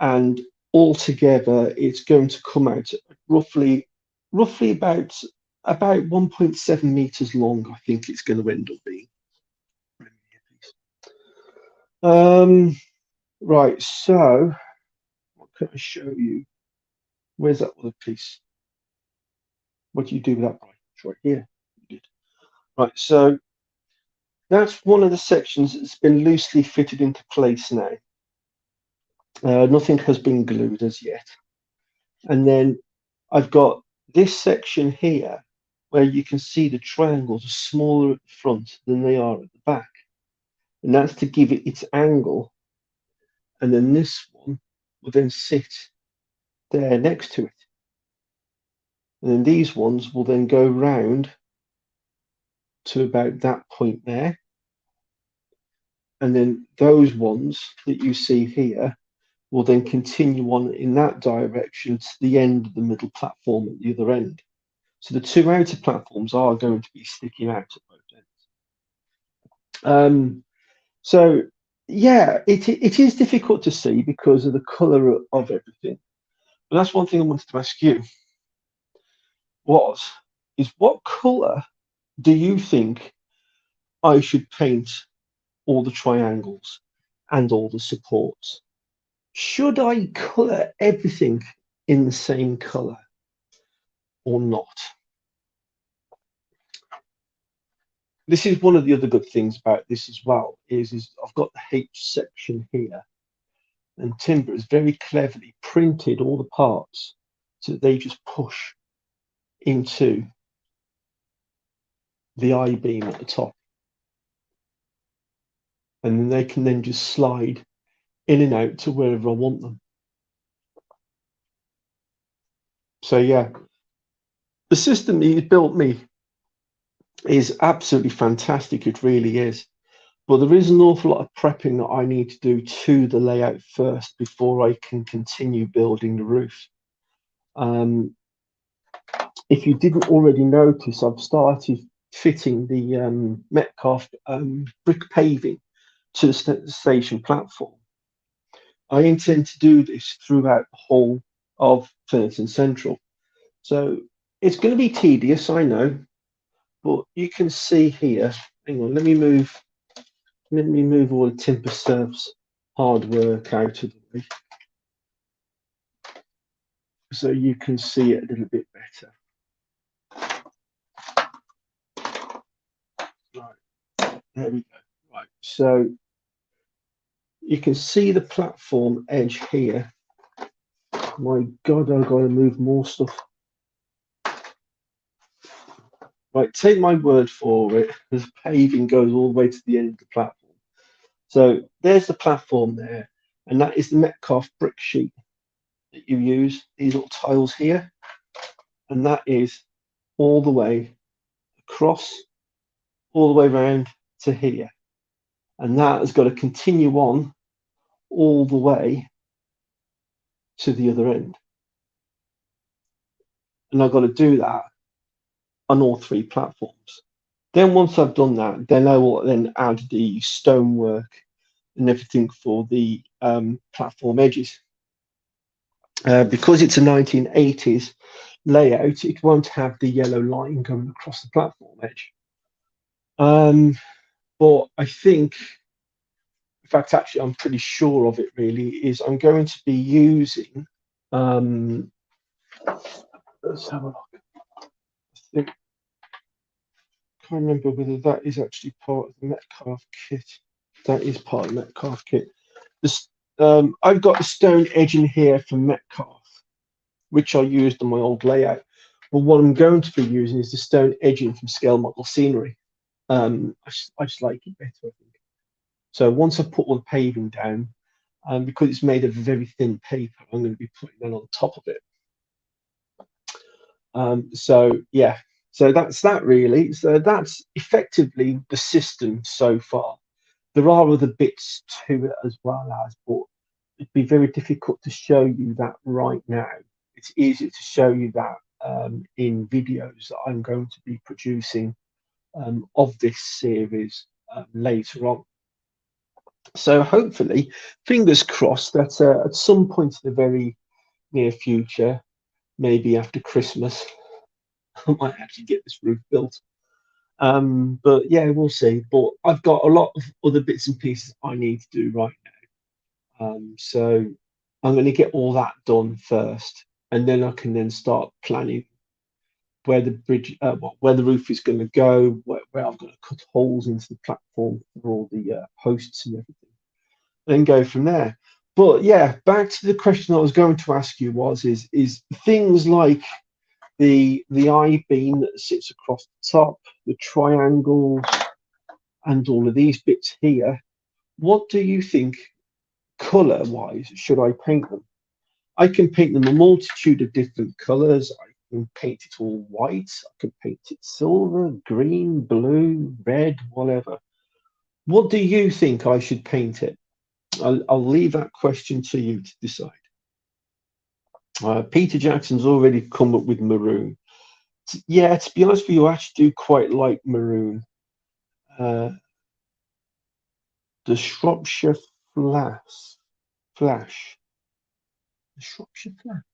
And altogether, it's going to come out roughly about 1.7 meters long. I think it's going to end up being. Right, so what can I show you? Where's that other piece? What do you do with that right? It's right here. You did. Right, so that's one of the sections that's been loosely fitted into place now. Nothing has been glued as yet. And then I've got this section here where you can see the triangles are smaller at the front than they are at the back. And that's to give it its angle. And then this one will then sit there next to it. And then these ones will then go round to about that point there. And then those ones that you see here will then continue on in that direction to the end of the middle platform at the other end. So the two outer platforms are going to be sticking out at both ends. So yeah, it is difficult to see because of the colour of everything. But that's one thing I wanted to ask you is what colour do you think I should paint all the triangles and all the supports? Should I colour everything in the same colour or not? This is one of the other good things about this as well, is I've got the H section here, and Timber has very cleverly printed all the parts so that they just push into the I-beam at the top. And then they can then just slide in and out to wherever I want them. So yeah, the system he's built me is absolutely fantastic. It really is. But there is an awful lot of prepping that I need to do to the layout first before I can continue building the roof. If you didn't already notice, I've started fitting the Metcalf brick paving to the station platform. I intend to do this throughout the whole of Finlayson Central. So it's going to be tedious, I know, but you can see here. Hang on, let me move all the Timber Surf's hard work out of the way so you can see it a little bit better. Right, there we go. Right, so you can see the platform edge here. My God, I've got to move more stuff. Right, take my word for it, the paving goes all the way to the end of the platform. So there's the platform there, and that is the Metcalf brick sheet that you use, these little tiles here, and that is all the way across, all the way around to here. And that has got to continue on all the way to the other end. And I've got to do that on all three platforms. Then once I've done that, then I will then add the stonework and everything for the platform edges. Because it's a 1980s layout, it won't have the yellow line going across the platform edge. But I think, in fact, actually, I'm pretty sure of it really, is I'm going to be using, let's have a look. I can't remember whether that is actually part of the Metcalf kit. That is part of the Metcalf kit. This, I've got the stone edging here from Metcalf, which I used on my old layout. But what I'm going to be using is the stone edging from Scale Model Scenery. I just like it better, I think. So once I put all the paving down, because it's made of very thin paper, I'm going to be putting that on top of it. So yeah, so that's that really. So that's effectively the system so far. There are other bits to it as well as, but it'd be very difficult to show you that right now. It's easier to show you that in videos that I'm going to be producing of this series later on. So hopefully, fingers crossed that at some point in the very near future, maybe after Christmas, I might actually get this roof built. But yeah, we'll see. But I've got a lot of other bits and pieces I need to do right now. So I'm going to get all that done first, and then I can then start planning where the bridge, where the roof is going to go, where I've got to cut holes into the platform for all the posts and everything, and go from there. But yeah, back to the question I was going to ask you is things like the I-beam that sits across the top, the triangles, and all of these bits here. What do you think, color-wise, should I paint them? I can paint them a multitude of different colors. I can paint it all white. I can paint it silver, green, blue, red, whatever. What do you think I should paint it? I'll leave that question to you to decide. Peter Jackson's already come up with maroon. Yeah, to be honest with you, I actually do quite like maroon. The Shropshire Flash. The Shropshire Flash.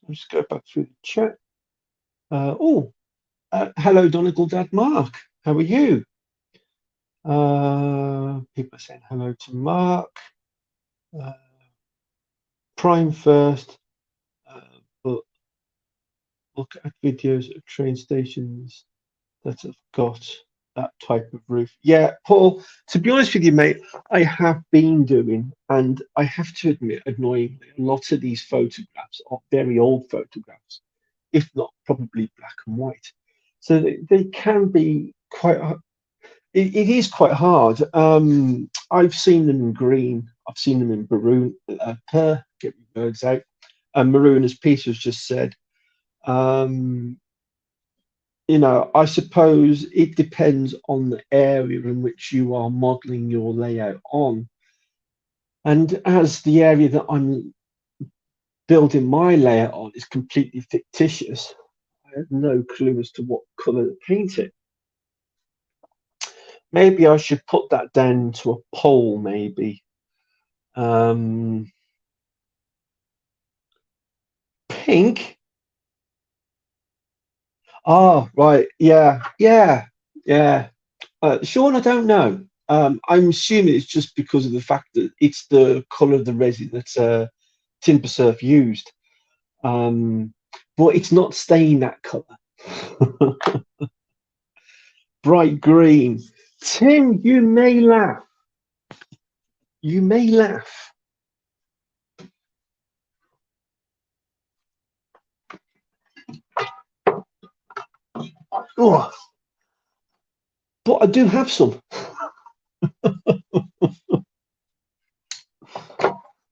Let's go back through the chat. Hello, Donegal Dad Mark. How are you? People are saying hello to Mark. Prime first, but look at videos of train stations that have got that type of roof. Yeah, Paul, to be honest with you, mate, I have been doing, and I have to admit, annoyingly, a lot of these photographs are very old photographs, if not probably black and white. So they can be quite, it is quite hard. I've seen them in green, I've seen them in maroon, get my words out, and maroon, as Peter's just said. You know, I suppose it depends on the area in which you are modeling your layout on. And as the area that I'm building my layout on is completely fictitious, I have no clue as to what color to paint it. Maybe I should put that down to a poll, maybe. Pink? Oh, right. Yeah. Sean, I don't know. I'm assuming it's just because of the fact that it's the colour of the resin that Timber Surf used. But it's not staying that colour. Bright green. Tim, you may laugh. You may laugh. Oh, but I do have some.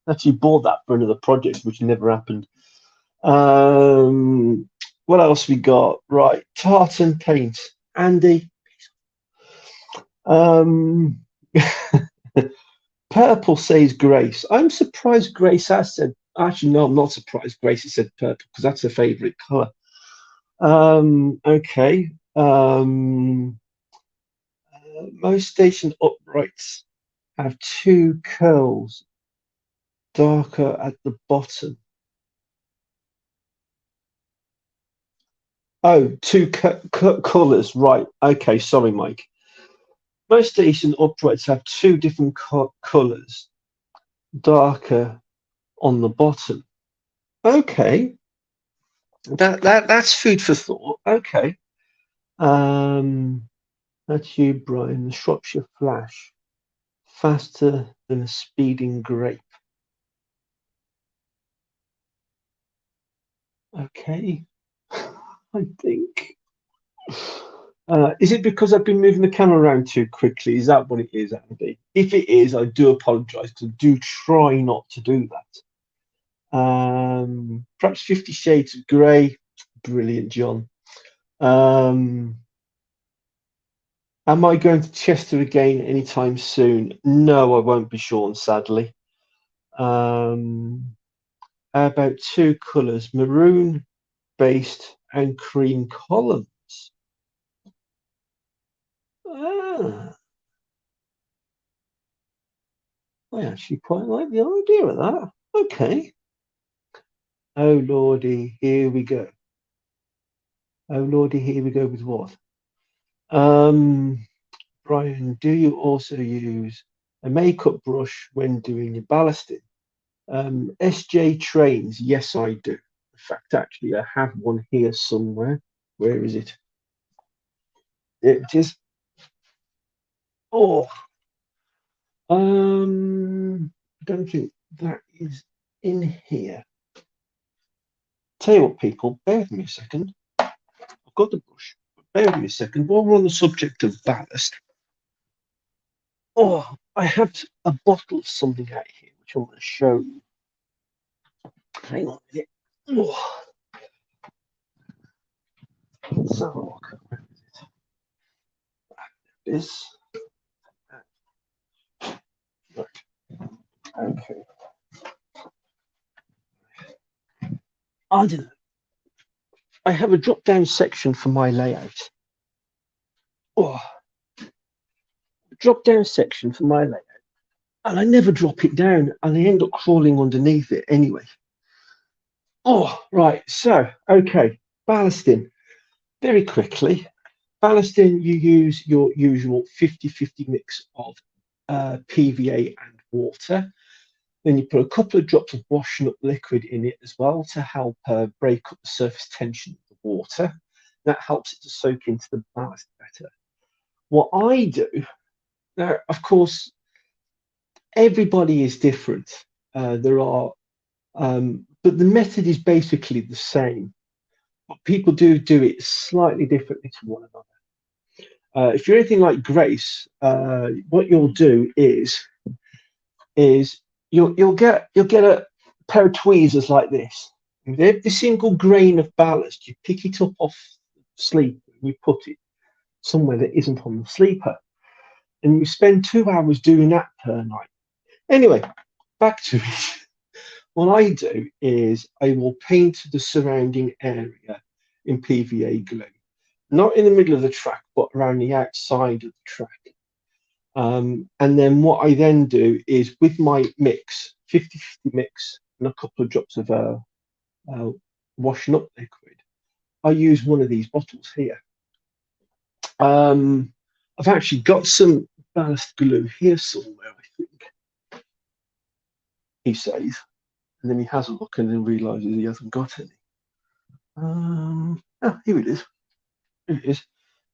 Actually bought that for another project, which never happened. What else we got? Right, tartan paint. Andy. Purple says Grace. I'm surprised Grace has said Actually, no, I'm not surprised Gracie said purple because that's her favourite colour. Okay. Most station uprights have two curls darker at the bottom. Oh, two colours, right. Okay, sorry, Mike. Most station uprights have two different colours, darker on the bottom. Okay, that's food for thought. Okay, um, that's you, Brian. The Shropshire Flash, faster than a speeding grape. Okay, I think. Is it because I've been moving the camera around too quickly? Is that what it is, Andy? If it is, I do apologise because I do try not to do that. Perhaps 50 Shades of Grey. Brilliant, John. Um, am I going to Chester again anytime soon? No, I won't be, Sean, sadly. How about two colours, maroon based and cream columns? Ah, I actually quite like the idea of that. Okay. Oh lordy, here we go. Oh lordy, here we go with what? Um, Brian, do you also use a makeup brush when doing your ballasting? SJ trains, yes, I do. In fact, actually, I have one here somewhere. Where is it? It is. Oh, I don't think that is in here. Tell you what, people, bear with me a second. I've got the brush. Bear with me a second. While we're on the subject of ballast, oh, I have a bottle of something out here which I'm going to show you. Hang on a minute. Oh, let's have a look. Where is it? This. Right. Okay. I don't know. I have a drop down section for my layout. Oh, drop down section for my layout. And I never drop it down and I end up crawling underneath it anyway. Oh, right. So, okay. Ballasting. Very quickly. Ballasting, you use your usual 50-50 mix of PVA and water. Then you put a couple of drops of washing up liquid in it as well to help break up the surface tension of the water. That helps it to soak into the ballast better. What I do, now, of course, everybody is different. But the method is basically the same. But people do it slightly differently to one another. If you're anything like Grace, what you'll do is you'll get a pair of tweezers like this. With every single grain of ballast, you pick it up off the sleeper and you put it somewhere that isn't on the sleeper, and you spend 2 hours doing that per night. Anyway, back to it. What I do is I will paint the surrounding area in PVA glue, not in the middle of the track, but around the outside of the track. And then what I then do is with my mix, 50-50 mix, and a couple of drops of washing up liquid, I use one of these bottles here. I've actually got some ballast glue here somewhere, I think, he says. And then he has a look and then realizes he hasn't got any. Here it is. Here it is.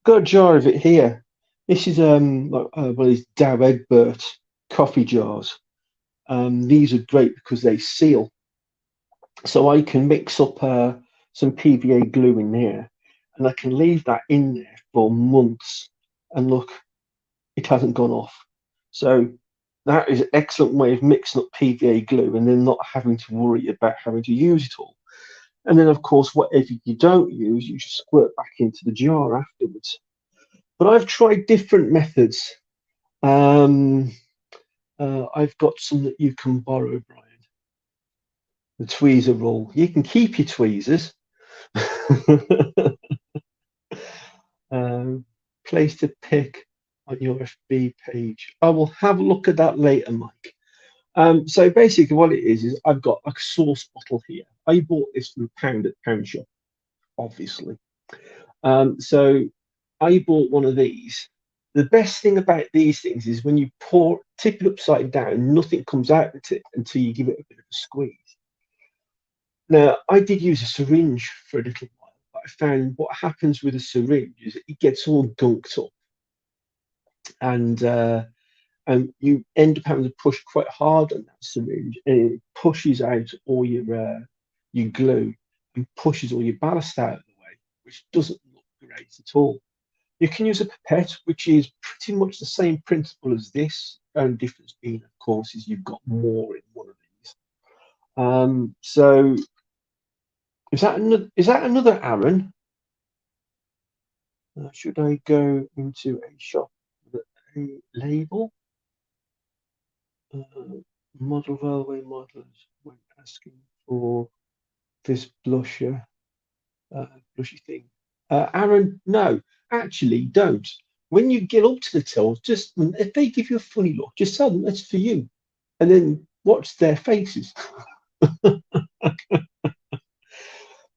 Got a jar of it here. This is like one of these Dow Egbert coffee jars. These are great because they seal. So I can mix up some PVA glue in there and I can leave that in there for months. And look, it hasn't gone off. So that is an excellent way of mixing up PVA glue and then not having to worry about having to use it all. And then, of course, whatever you don't use, you just squirt back into the jar afterwards. But I've tried different methods. I've got some that you can borrow, Brian. The tweezer rule. You can keep your tweezers. um, Place to pick on your FB page. I will have a look at that later, Mike. So basically what it is I've got a sauce bottle here. I bought this from Pound at Pound Shop, obviously. So I bought one of these. The best thing about these things is when you tip it upside down, nothing comes out of it until you give it a bit of a squeeze. Now, I did use a syringe for a little while, but I found what happens with a syringe is it gets all gunked up, and you end up having to push quite hard on that syringe, and it pushes out all your glue and pushes all your ballast out of the way, which doesn't look great at all. You can use a pipette, which is pretty much the same principle as this. The only difference being, of course, is you've got more in one of these. So is that another Aaron? Should I go into a shop with a label? Model railway models when asking for this blusher, blushy thing. Aaron, no, actually, don't. When you get up to the tills, just if they give you a funny look, just tell them that's for you, and then watch their faces.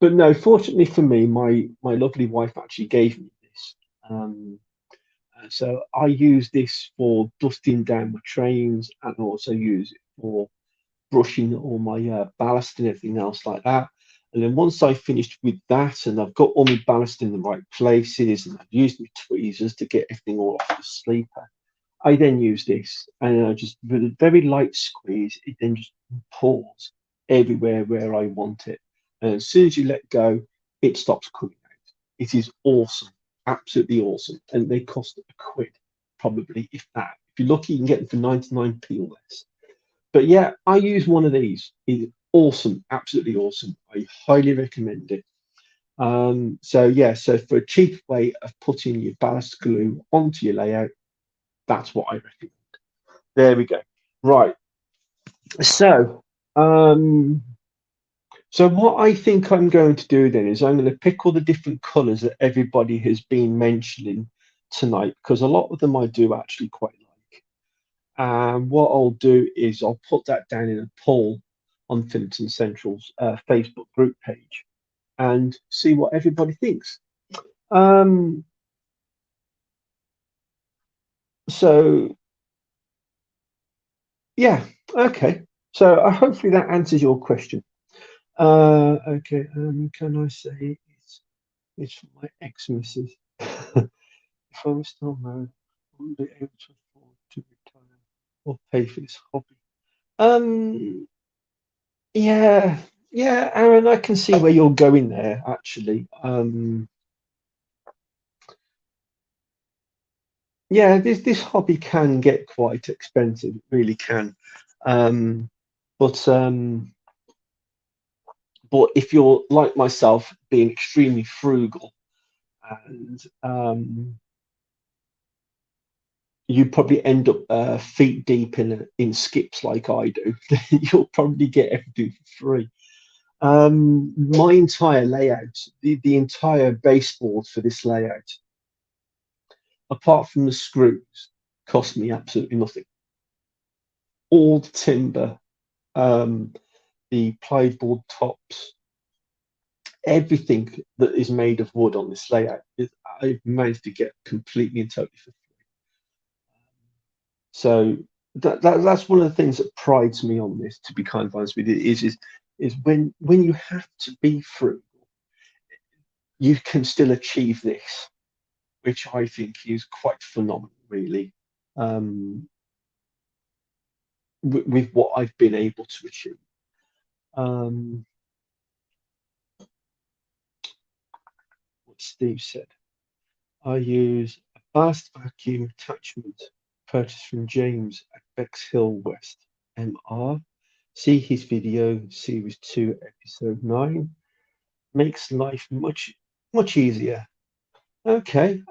But no, fortunately for me, my lovely wife actually gave me this. So I use this for dusting down my trains, and also use it for brushing all my ballast and everything else like that. And then once I finished with that, and I've got all my ballast in the right places, and I've used my tweezers to get everything all off the sleeper, I then use this, and I just with a very light squeeze, it then just pours everywhere where I want it. And as soon as you let go, it stops coming out. It is awesome, absolutely awesome, and they cost a quid, probably, if that. If you're lucky, you can get them for 99p or less. But yeah, I use one of these. It's awesome, absolutely awesome. I highly recommend it. So yeah, so for a cheap way of putting your ballast glue onto your layout, that's what I recommend. There we go. Right. So, um, so what I think I'm going to do then is I'm going to pick all the different colours that everybody has been mentioning tonight, because a lot of them I do actually quite like. And what I'll do is I'll put that down in a poll on Finton Central's Facebook group page and see what everybody thinks. Um, so yeah, okay. So hopefully that answers your question. Okay, can I say it's for my ex-missus? If I was still married, I wouldn't be able to afford to retire or pay for this hobby. Um, yeah, yeah, Aaron, I can see where you're going there, actually. Yeah, this hobby can get quite expensive, it really can. Um, but but if you're like myself, being extremely frugal, and you probably end up feet deep in skips like I do, you'll probably get everything for free. My entire layout, the entire baseboard for this layout, apart from the screws, cost me absolutely nothing. All the timber, um, the plyboard tops, everything that is made of wood on this layout, I've managed to get completely and totally for free. So that's one of the things that prides me on this, to be kind of honest with you, is when you have to be frugal, you can still achieve this, which I think is quite phenomenal, really, um, with what I've been able to achieve. Um, what Steve said, I use a fast vacuum attachment purchased from James at Bexhill West, MR. See his video, series 2, episode 9. Makes life much easier. Okay.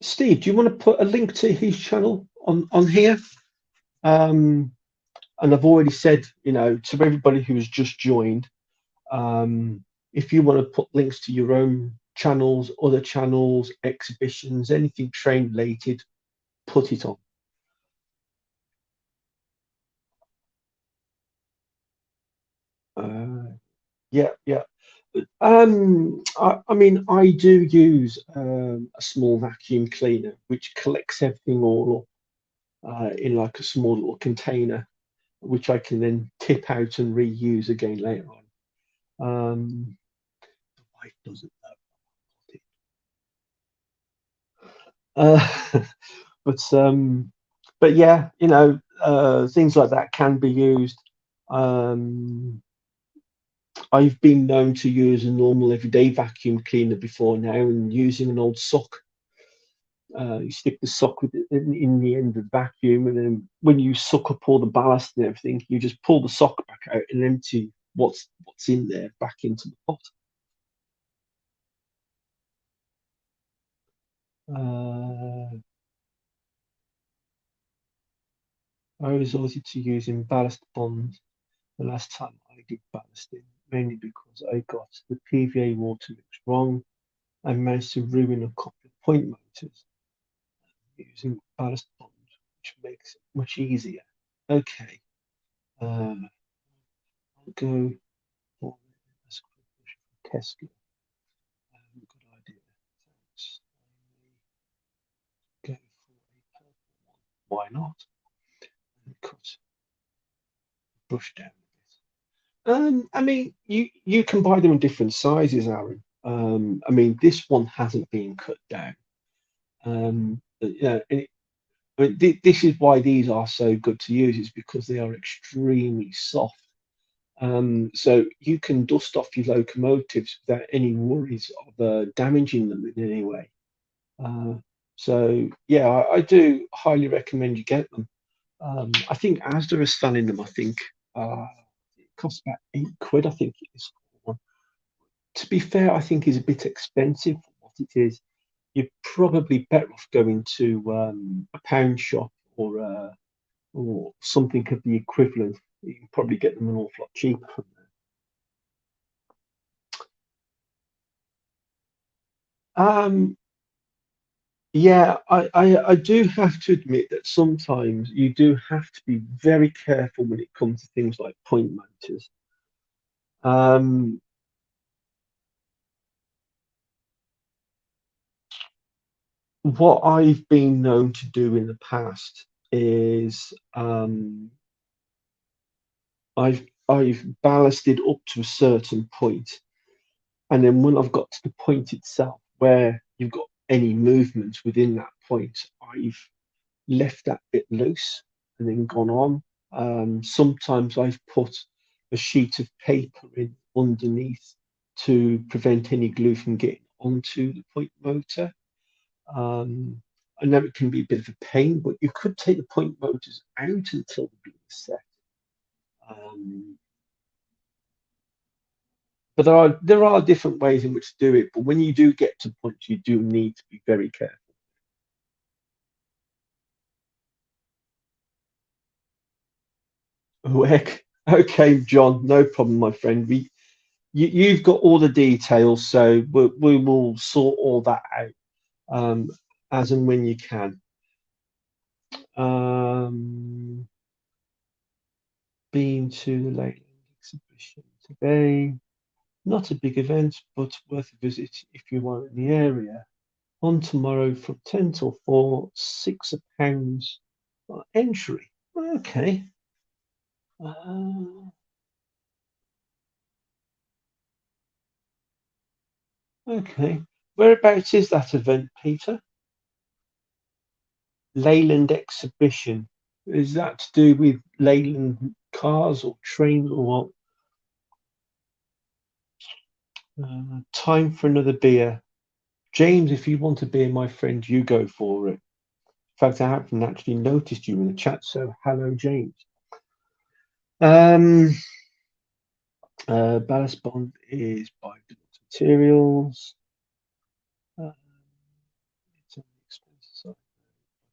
Steve, do you want to put a link to his channel on here? Um, And I've already said, to everybody who has just joined, um, if you want to put links to your own channels, other channels, exhibitions, anything train related, put it on. Yeah, yeah. I mean, I do use a small vacuum cleaner which collects everything all up in like a small little container, which I can then tip out and reuse again later on. The wife doesn't know. But but yeah, things like that can be used. Um, I've been known to use a normal everyday vacuum cleaner before now, and using an old sock. You stick the sock in the end of the vacuum, and then when you suck up all the ballast and everything, you just pull the sock back out and empty what's in there back into the pot. Uh, I resorted to using ballast bonds the last time I did ballasting, mainly because I got the PVA water mix wrong and managed to ruin a couple of point motors using ballast bonds, which makes it much easier. Okay, I'll go for Tesco. Good idea. Thanks. Go for a purple one. Why not? And cut, brush down a bit. I mean, you can buy them in different sizes, Aaron. I mean, this one hasn't been cut down. I mean, this is why these are so good to use, is because they are extremely soft. So you can dust off your locomotives without any worries of damaging them in any way. Uh, so yeah, I do highly recommend you get them. I think Asda is selling them. I think it costs about £8. I think it is for one. To be fair, I think is a bit expensive for what it is. You're probably better off going to a pound shop or something of the equivalent. You can probably get them an awful lot cheaper from there. Yeah, I do have to admit that sometimes you do have to be very careful when it comes to things like point motors. Um, what I've been known to do in the past is I've ballasted up to a certain point, and then when I've got to the point itself where you've got any movement within that point, I've left that bit loose and then gone on. Sometimes I've put a sheet of paper in underneath to prevent any glue from getting onto the point motor. Um, I know it can be a bit of a pain, but you could take the point motors out until they're being set. Um, but there are different ways in which to do it. But when you do get to points, you do need to be very careful. Oh, heck. Okay, John, no problem, my friend. You've got all the details, so we will sort all that out as and when you can. Um, been to the Lakeland exhibition today. Not a big event, but worth a visit if you are in the area. On tomorrow from 10 till 4, £6 entry. Okay. Uh, okay. Whereabouts is that event, Peter? Leyland exhibition. Is that to do with Leyland cars or trains or what? Time for another beer. James, if you want a beer, my friend, you go for it. In fact, I haven't actually noticed you in the chat, so hello, James. Um, Ballast Bond is by Built Materials. Uh, it's on the expensive side,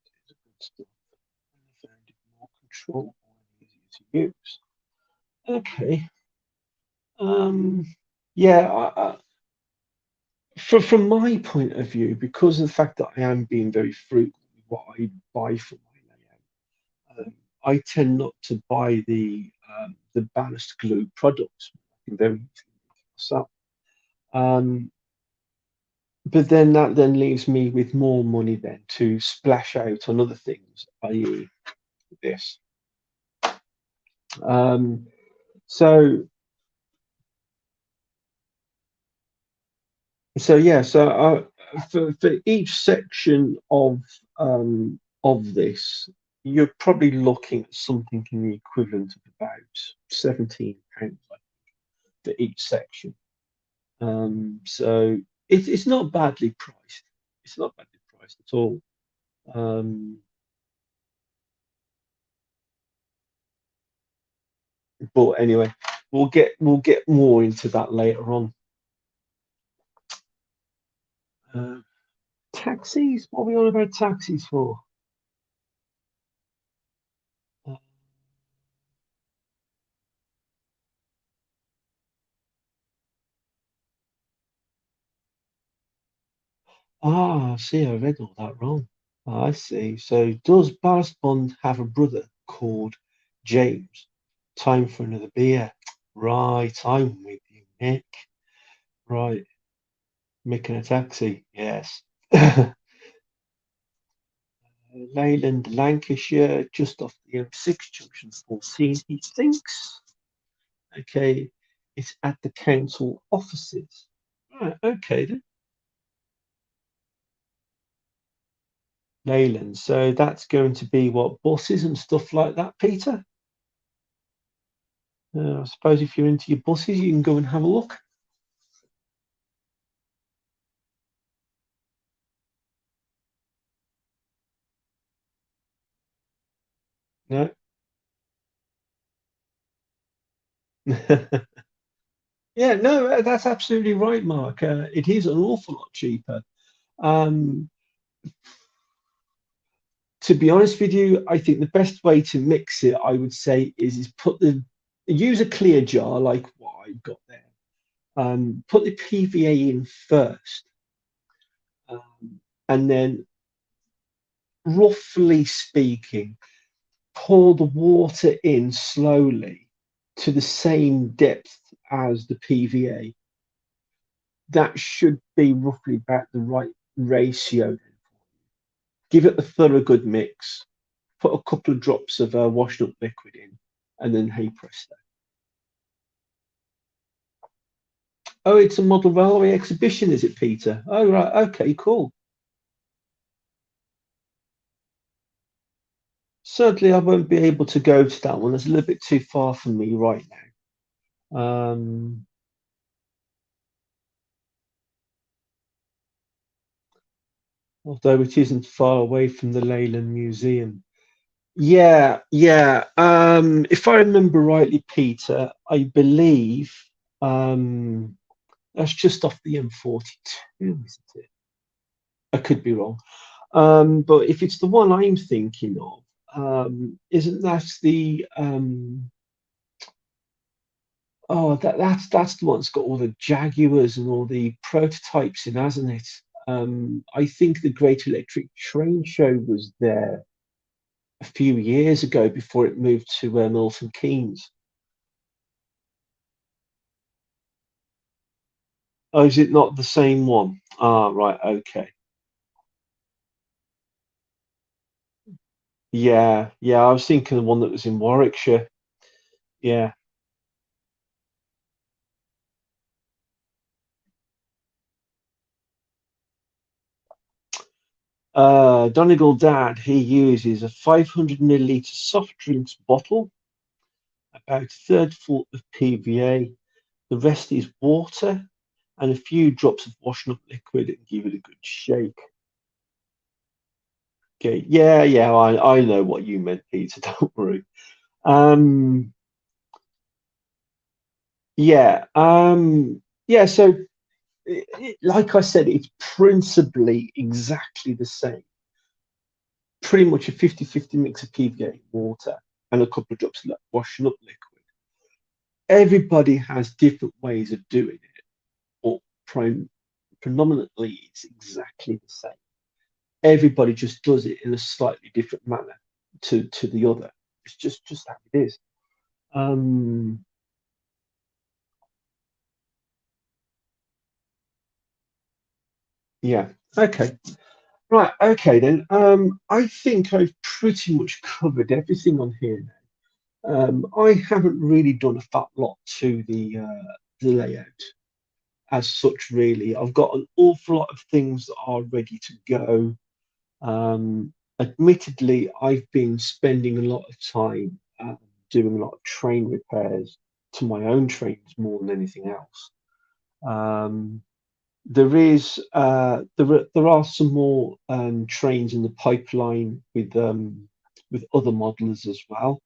but it's a good stuff. I found it more controllable and easier use. Okay. Yeah, from my point of view, because of the fact that I am being very frugal with what I buy for my layout, I tend not to buy the ballast glue products. I can very easily make it myself. Um, but then that then leaves me with more money then to splash out on other things, i.e. this. Um, so for each section of this, you're probably looking at something in the equivalent of about £17 for each section. So it's not badly priced. It's not badly priced at all. Um, but anyway, we'll get more into that later on. Uh, Taxis? What are we on about taxis for? Uh, see, I read all that wrong. I see. So does Ballast Bond have a brother called James? Time for another beer. Right, I'm with you, Nick. Right, Mick in a taxi. Yes. Leyland, Lancashire, just off the M6 junction 14, he thinks. Okay, it's at the council offices. Right, okay then. Leyland. So that's going to be what, buses and stuff like that, Peter? I suppose if you're into your buses, you can go and have a look. No. Yeah, no, that's absolutely right, Mark. It is an awful lot cheaper. Um, to be honest with you, I think the best way to mix it, I would say, is use a clear jar like what I've got there. Put the PVA in first, and then, roughly speaking, pour the water in slowly to the same depth as the PVA. That should be roughly about the right ratio. Give it a thorough good mix. Put a couple of drops of washed up liquid in, and then hey presto. Oh, it's a model railway exhibition, is it, Peter? Oh, right. Okay, cool. Certainly, I won't be able to go to that one. It's a little bit too far from me right now. Although it isn't far away from the Leyland Museum. Yeah, yeah. If I remember rightly, Peter, I believe that's just off the M42, isn't it? I could be wrong. But if it's the one I'm thinking of, isn't that the oh, that's the one that's got all the Jaguars and all the prototypes in, hasn't it? I think the Great Electric Train Show was there a few years ago before it moved to Milton Keynes. Oh, is it not the same one? Ah, right, okay. Yeah, yeah, I was thinking the one that was in Warwickshire. Yeah. Donegal Dad, he uses a 500 milliliter soft drinks bottle, about a third full of PVA. The rest is water and a few drops of washing up liquid and give it a good shake. Okay, yeah, yeah, I know what you meant, Peter. Don't worry. Um, yeah, yeah. So, like I said, it's principally exactly the same. Pretty much a 50-50 mix of PVA and water. and a couple of drops of washing up liquid. Everybody has different ways of doing it, but predominantly it's exactly the same. Everybody just does it in a slightly different manner to the other. It's just how it is. Um, yeah. Okay. Right. Okay then. I think I've pretty much covered everything on here now. I haven't really done a fat lot to the layout as such. Really, I've got an awful lot of things that are ready to go. Admittedly, I've been spending a lot of time doing a lot of train repairs to my own trains more than anything else. Um, there are some more trains in the pipeline with other modelers as well.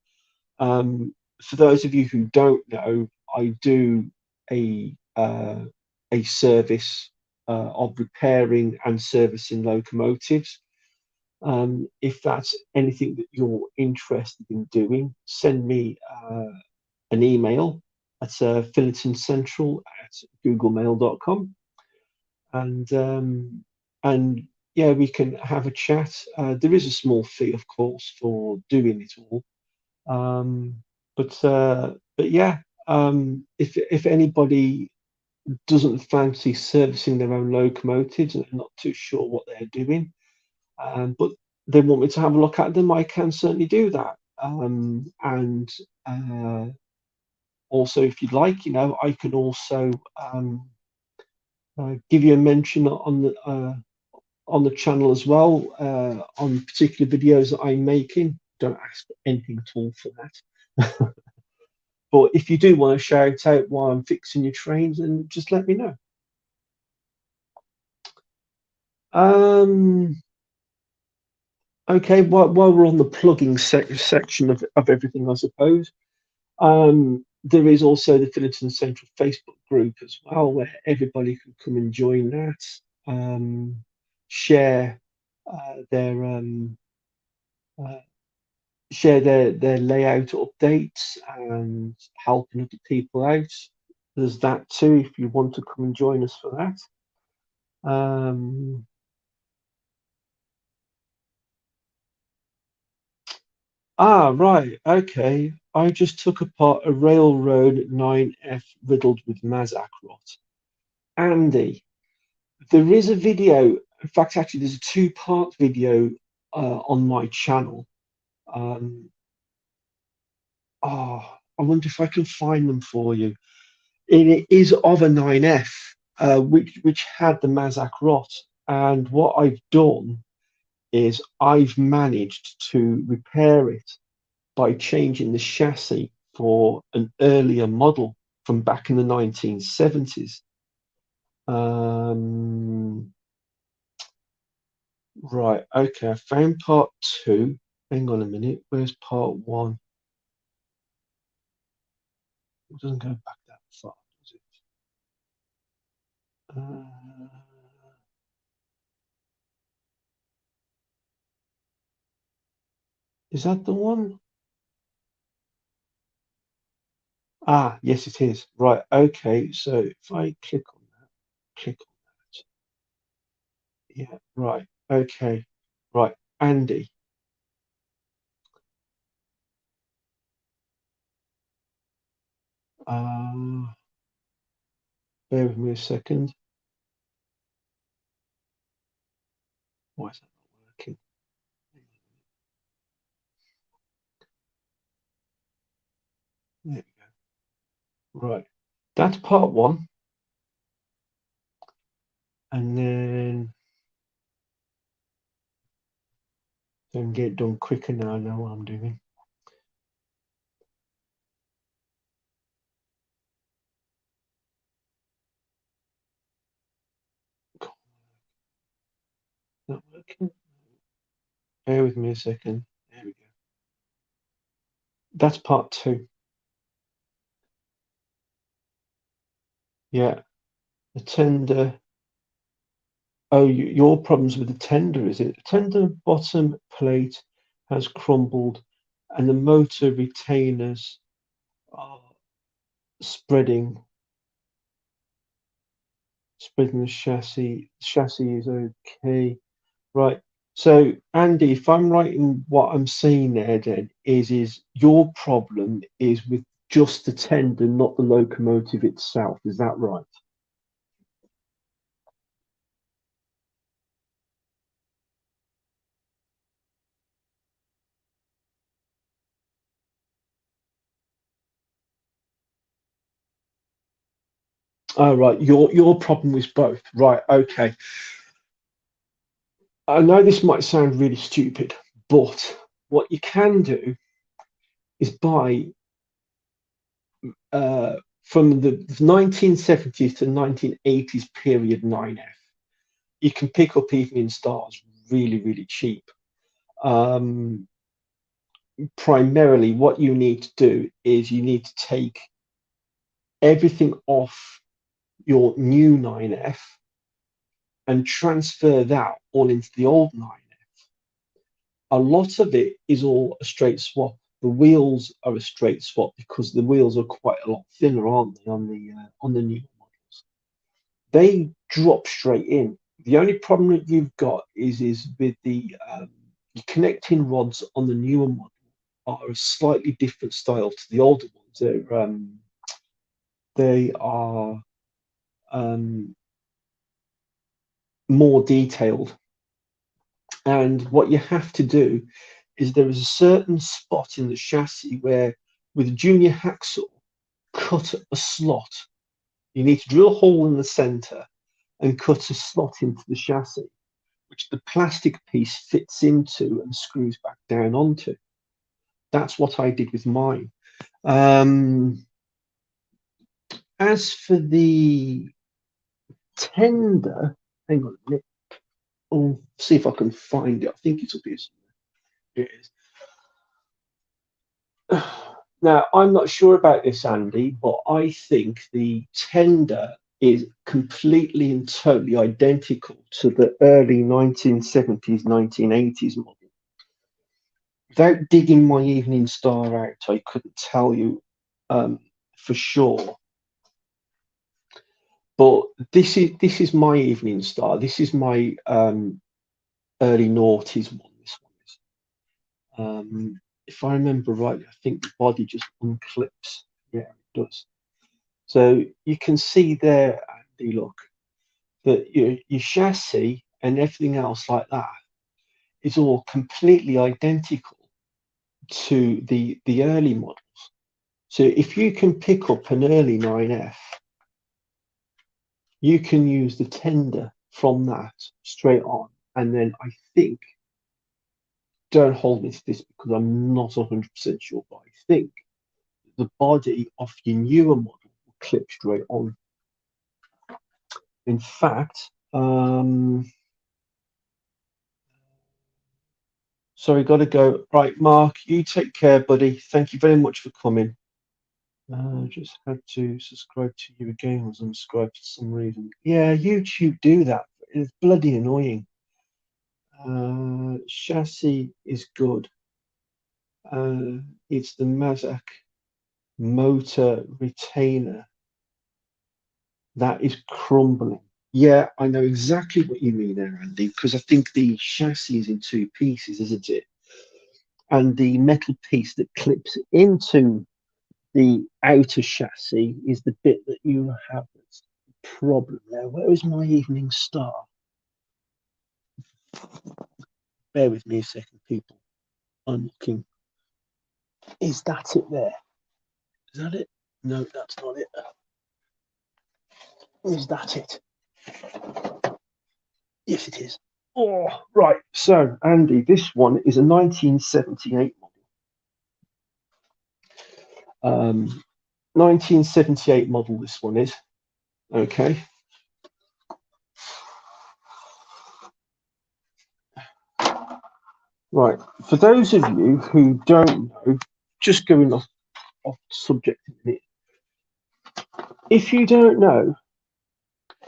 For those of you who don't know, I do a uh, a service of repairing and servicing locomotives. If that's anything that you're interested in doing, send me an email at phillingtoncentral@googlemail.com, and and yeah, we can have a chat. There is a small fee, of course, for doing it all, um, but yeah, if anybody doesn't fancy servicing their own locomotives and are not too sure what they're doing, but they want me to have a look at them, I can certainly do that. And also, if you'd like, I can also give you a mention on the channel as well on particular videos that I'm making. Don't ask for anything at all for that. But if you do want to shout out while I'm fixing your trains, then just let me know. Um, okay, while we're on the plugging section of everything, I suppose. There is also the Phillington Central Facebook group as well, where everybody can come and join that, share their uh, share their layout updates and helping other people out. There's that too if you want to come and join us for that. Um, right, okay. I just took apart a railroad 9F riddled with Mazak rot. Andy, there is a video. In fact, actually, there's a two-part video on my channel. Um, I wonder if I can find them for you. It is of a 9F, which had the Mazak rot. And what I've done is I've managed to repair it by changing the chassis for an earlier model from back in the 1970s. Right, okay, I found part two. Hang on a minute, where's part one? It doesn't go back that far, does it? Is that the one? Yes, it is. Right, okay, so if I click on that, click on that. Yeah, right, okay. Right, Andy. Uh, Bear with me a second. Why is that not working? There we go. Right. That's part one. And then I can get it done quicker now. I know what I'm doing. Not working. Bear with me a second. There we go. That's part two. Yeah. The tender. Oh, your problem's with the tender, is it? The tender bottom plate has crumbled and the motor retainers are spreading the chassis. Chassis is okay. Right. So Andy, if I'm right in what I'm saying there, then is your problem is with just the tender, not the locomotive itself. Is that right? Oh, right. Your problem was both. Right. Okay. I know this might sound really stupid, but what you can do is buy from the 1970s to 1980s period 9F. You can pick up Evening Stars really, really cheap. Um, Primarily, what you need to do is you need to take everything off your new 9F and transfer that all into the old 9F. A lot of it is all a straight swap. The wheels are a straight swap because the wheels are quite a lot thinner, aren't they, on the new models? They drop straight in. The only problem that you've got is with the connecting rods on the newer model are a slightly different style to the older ones. They are um, more detailed, and what you have to do is there is a certain spot in the chassis where, with a junior hacksaw, cut a slot. You need to drill a hole in the center and cut a slot into the chassis, which the plastic piece fits into and screws back down onto. That's what I did with mine. As for the tender, hang on a minute. I'll see if I can find it. I think it'll be it is. Now, I'm not sure about this, Andy, but I think the tender is completely and totally identical to the early 1970s, 1980s model. Without digging my Evening Star out, I couldn't tell you for sure. But this is my Evening Star. This is my early noughties one. This one is. If I remember right, I think the body just unclips. Yeah, it does. So you can see there, Andy, look, that your chassis and everything else like that is all completely identical to the early models. So if you can pick up an early 9F, you can use the tender from that straight on. And then I think, don't hold me to this because I'm not 100% sure, but I think the body of your newer model will clip straight on. In fact, sorry, got to go. Right, Mark, you take care, buddy. Thank you very much for coming. Just had to subscribe to you again. I was unsubscribed for some reason. Yeah, YouTube do that. It's bloody annoying. Chassis is good. It's the Mazak motor retainer that is crumbling. Yeah, I know exactly what you mean there, Andy, because I think the chassis is in two pieces, isn't it? And the metal piece that clips into the outer chassis is the bit that you have that's the problem there. Where is my Evening Star? Bear with me a second, people. I'm looking. Is that it there? Is that it? No, that's not it. Is that it? Yes, it is. Oh, right. So, Andy, this one is a 1978 model. 1978 model, this one is. Okay. Right. For those of you who don't know, just going off subject a minute. If you don't know,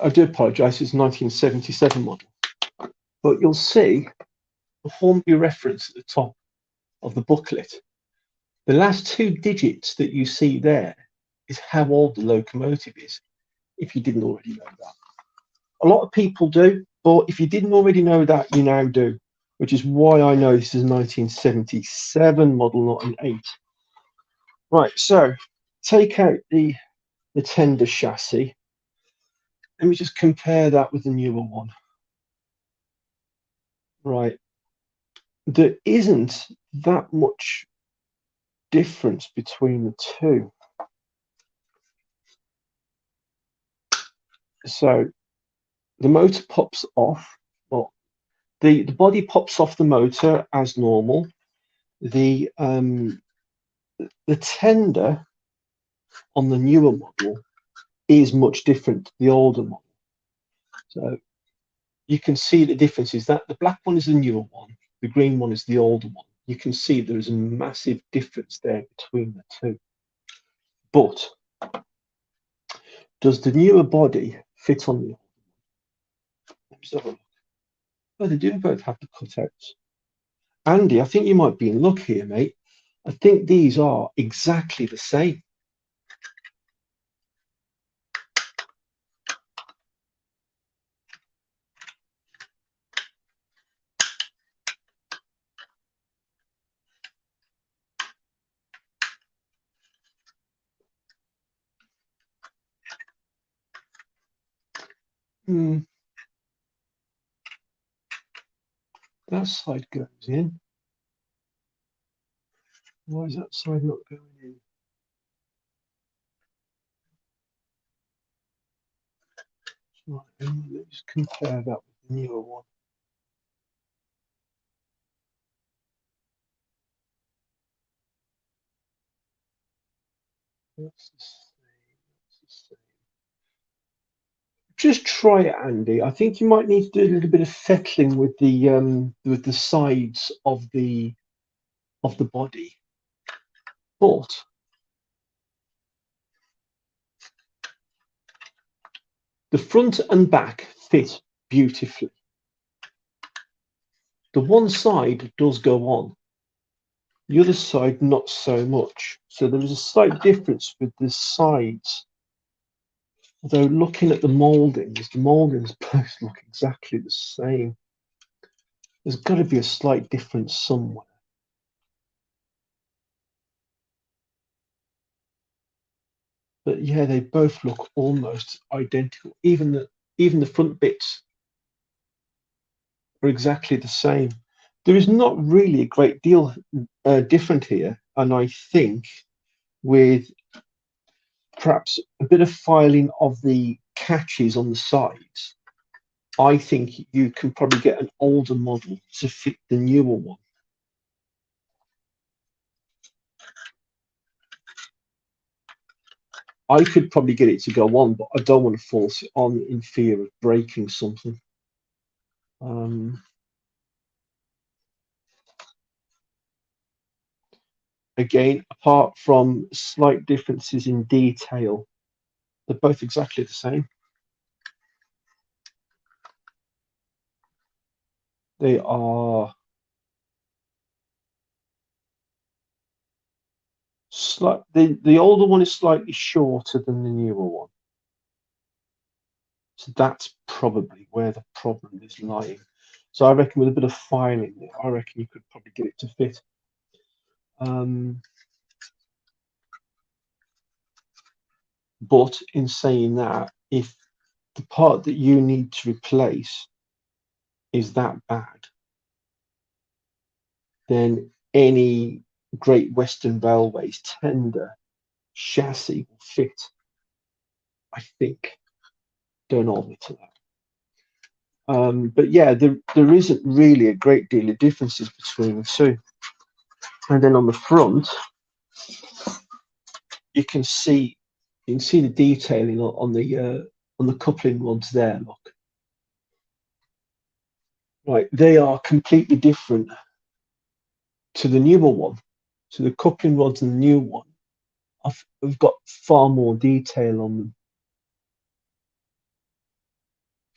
I do apologise, it's a 1977 model, but you'll see the Hornby reference at the top of the booklet. The last two digits that you see there is how old the locomotive is, if you didn't already know that. A lot of people do, but if you didn't already know that, you now do, which is why I know this is a 1977 model, not an 8. Right, so take out the tender chassis. Let me just compare that with the newer one. Right, there isn't that much difference between the two. So the motor pops off. Well, the body pops off the motor as normal. The tender on the newer model is much different to the older model. So you can see the difference is that the black one is the newer one, the green one is the older one. You can see there is a massive difference there between the two. But does the newer body fit on the older one? Let me just have a look. Oh, they do both have the cutouts. Andy, I think you might be in luck here, mate. I think these are exactly the same. That side goes in. Why is that side not going in? Right, let's compare that with the newer one. That's the same. That's the same. Just try it, Andy. I think you might need to do a little bit of fettling with the sides of the body. But the front and back fit beautifully. The one side does go on, the other side not so much. So there is a slight difference with the sides. Although looking at the mouldings both look exactly the same. There's got to be a slight difference somewhere. But yeah, they both look almost identical. Even the front bits are exactly the same. There is not really a great deal different here, and I think with perhaps a bit of filing of the catches on the sides, I think you can probably get an older model to fit the newer one. I could probably get it to go on, but I don't want to force it on in fear of breaking something. Again, apart from slight differences in detail, they're both exactly the same. They are the older one is slightly shorter than the newer one. So that's probably where the problem is lying. So I reckon with a bit of filing, I reckon you could probably get it to fit. But in saying that, if the part that you need to replace is that bad, then any Great Western Railways tender chassis will fit, I think. Don't hold me to that. But yeah, there isn't really a great deal of differences between the two. And then on the front, you can see the detailing on the coupling rods there. Look, right, they are completely different to the newer one. So the coupling rods in the new one have got far more detail on them,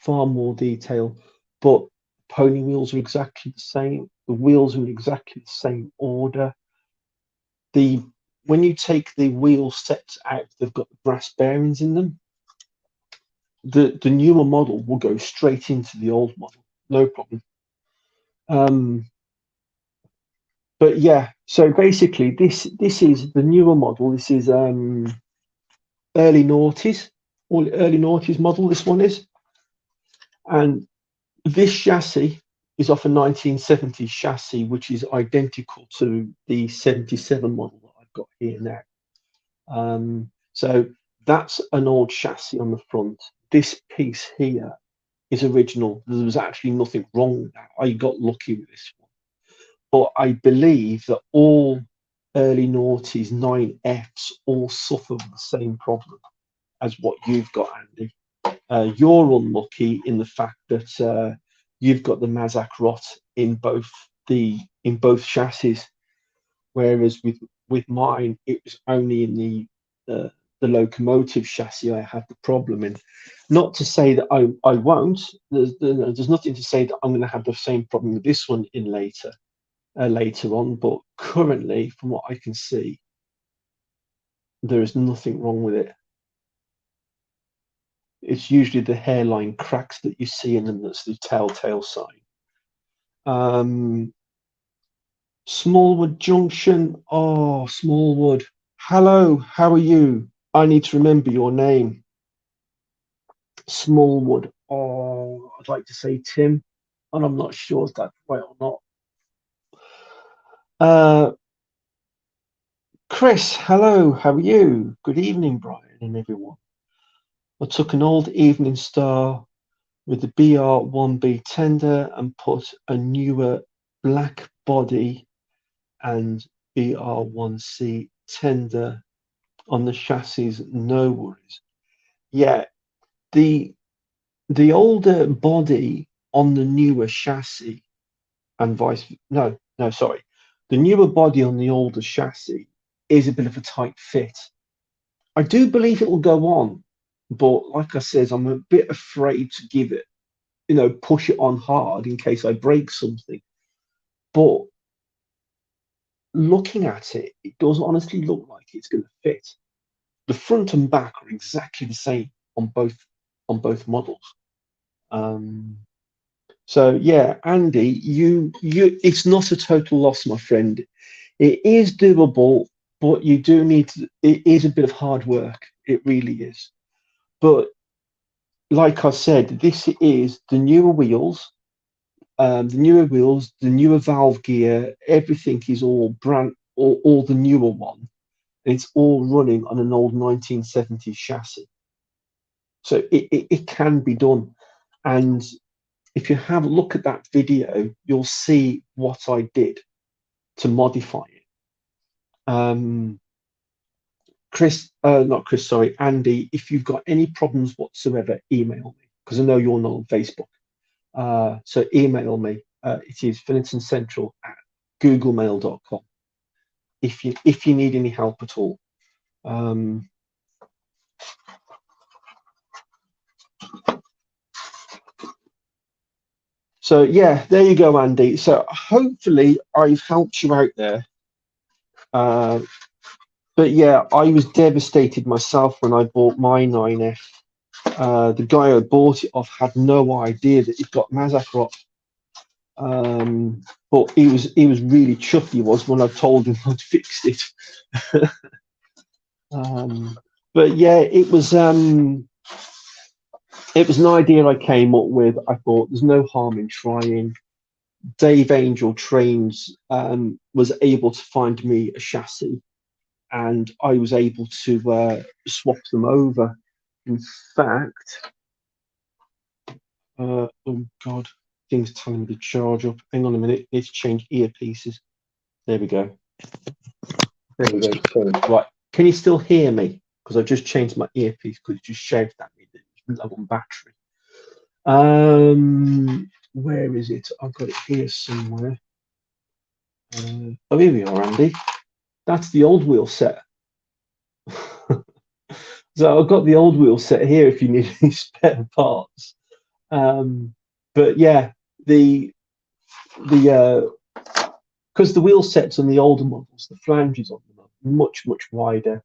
far more detail. But pony wheels are exactly the same. The wheels are in exactly the same order. when you take the wheel sets out, they've got the brass bearings in them. The newer model will go straight into the old model, no problem. But yeah, so basically this is the newer model. This is early noughties, or early noughties model. This one is, and this chassis is off a 1970s chassis, which is identical to the 77 model that I've got here now. So that's an old chassis on the front. This piece here is original. There was actually nothing wrong with that. I got lucky with this one. But I believe that all early noughties 9Fs all suffer with the same problem as what you've got, Andy. You're unlucky in the fact that you've got the Mazak rot in both chassis, whereas with mine it was only in the locomotive chassis I had the problem in. Not to say that I won't. There's nothing to say that I'm going to have the same problem with this one in later on, but currently, from what I can see, there is nothing wrong with it. It's usually the hairline cracks that you see in them that's the telltale sign. Smallwood Junction. Oh, Smallwood. Hello, how are you? I need to remember your name. Smallwood. Oh, I'd like to say Tim, and I'm not sure if that's right or not. Chris, hello, how are you? Good evening, Brian and everyone. I took an old Evening Star with the BR1B tender and put a newer black body and BR1C tender on the chassis. No worries. Yeah, the older body on the newer chassis and sorry. The newer body on the older chassis is a bit of a tight fit. I do believe it will go on, but like I said, I'm a bit afraid to give it, push it on hard in case I break something. But looking at it, it does honestly look like it's going to fit. The front and back are exactly the same on both models. So yeah, Andy, you it's not a total loss, my friend. It is doable, but you do need to, it is a bit of hard work. It really is. But like I said, this is the newer wheels, the newer valve gear, everything is all the newer one. And it's all running on an old 1970s chassis. So it can be done. And if you have a look at that video, you'll see what I did to modify it. Not Chris, sorry, Andy, if you've got any problems whatsoever, email me, because I know you're not on Facebook. So email me. It is FillingtonCentral@googlemail.com if you need any help at all. So yeah, there you go, Andy. So hopefully I've helped you out there. But yeah, I was devastated myself when I bought my 9F. The guy I bought it off had no idea that it got Mazak rot. But he was really chuffed he was when I told him I'd fixed it. But yeah, it was an idea I came up with. I thought there's no harm in trying. Dave Angel Trains was able to find me a chassis, and I was able to swap them over. In fact, oh God, things telling me to charge up. Hang on a minute, let's change earpieces. There we go. There we go. Right, can you still hear me? Because I just changed my earpiece because it just shouted at me that it's low on battery. Where is it? I've got it here somewhere. Oh, here we are, Andy. That's the old wheel set. So I've got the old wheel set here if you need any spare parts. But yeah, because the wheel sets on the older models, the flanges on them are much, much wider.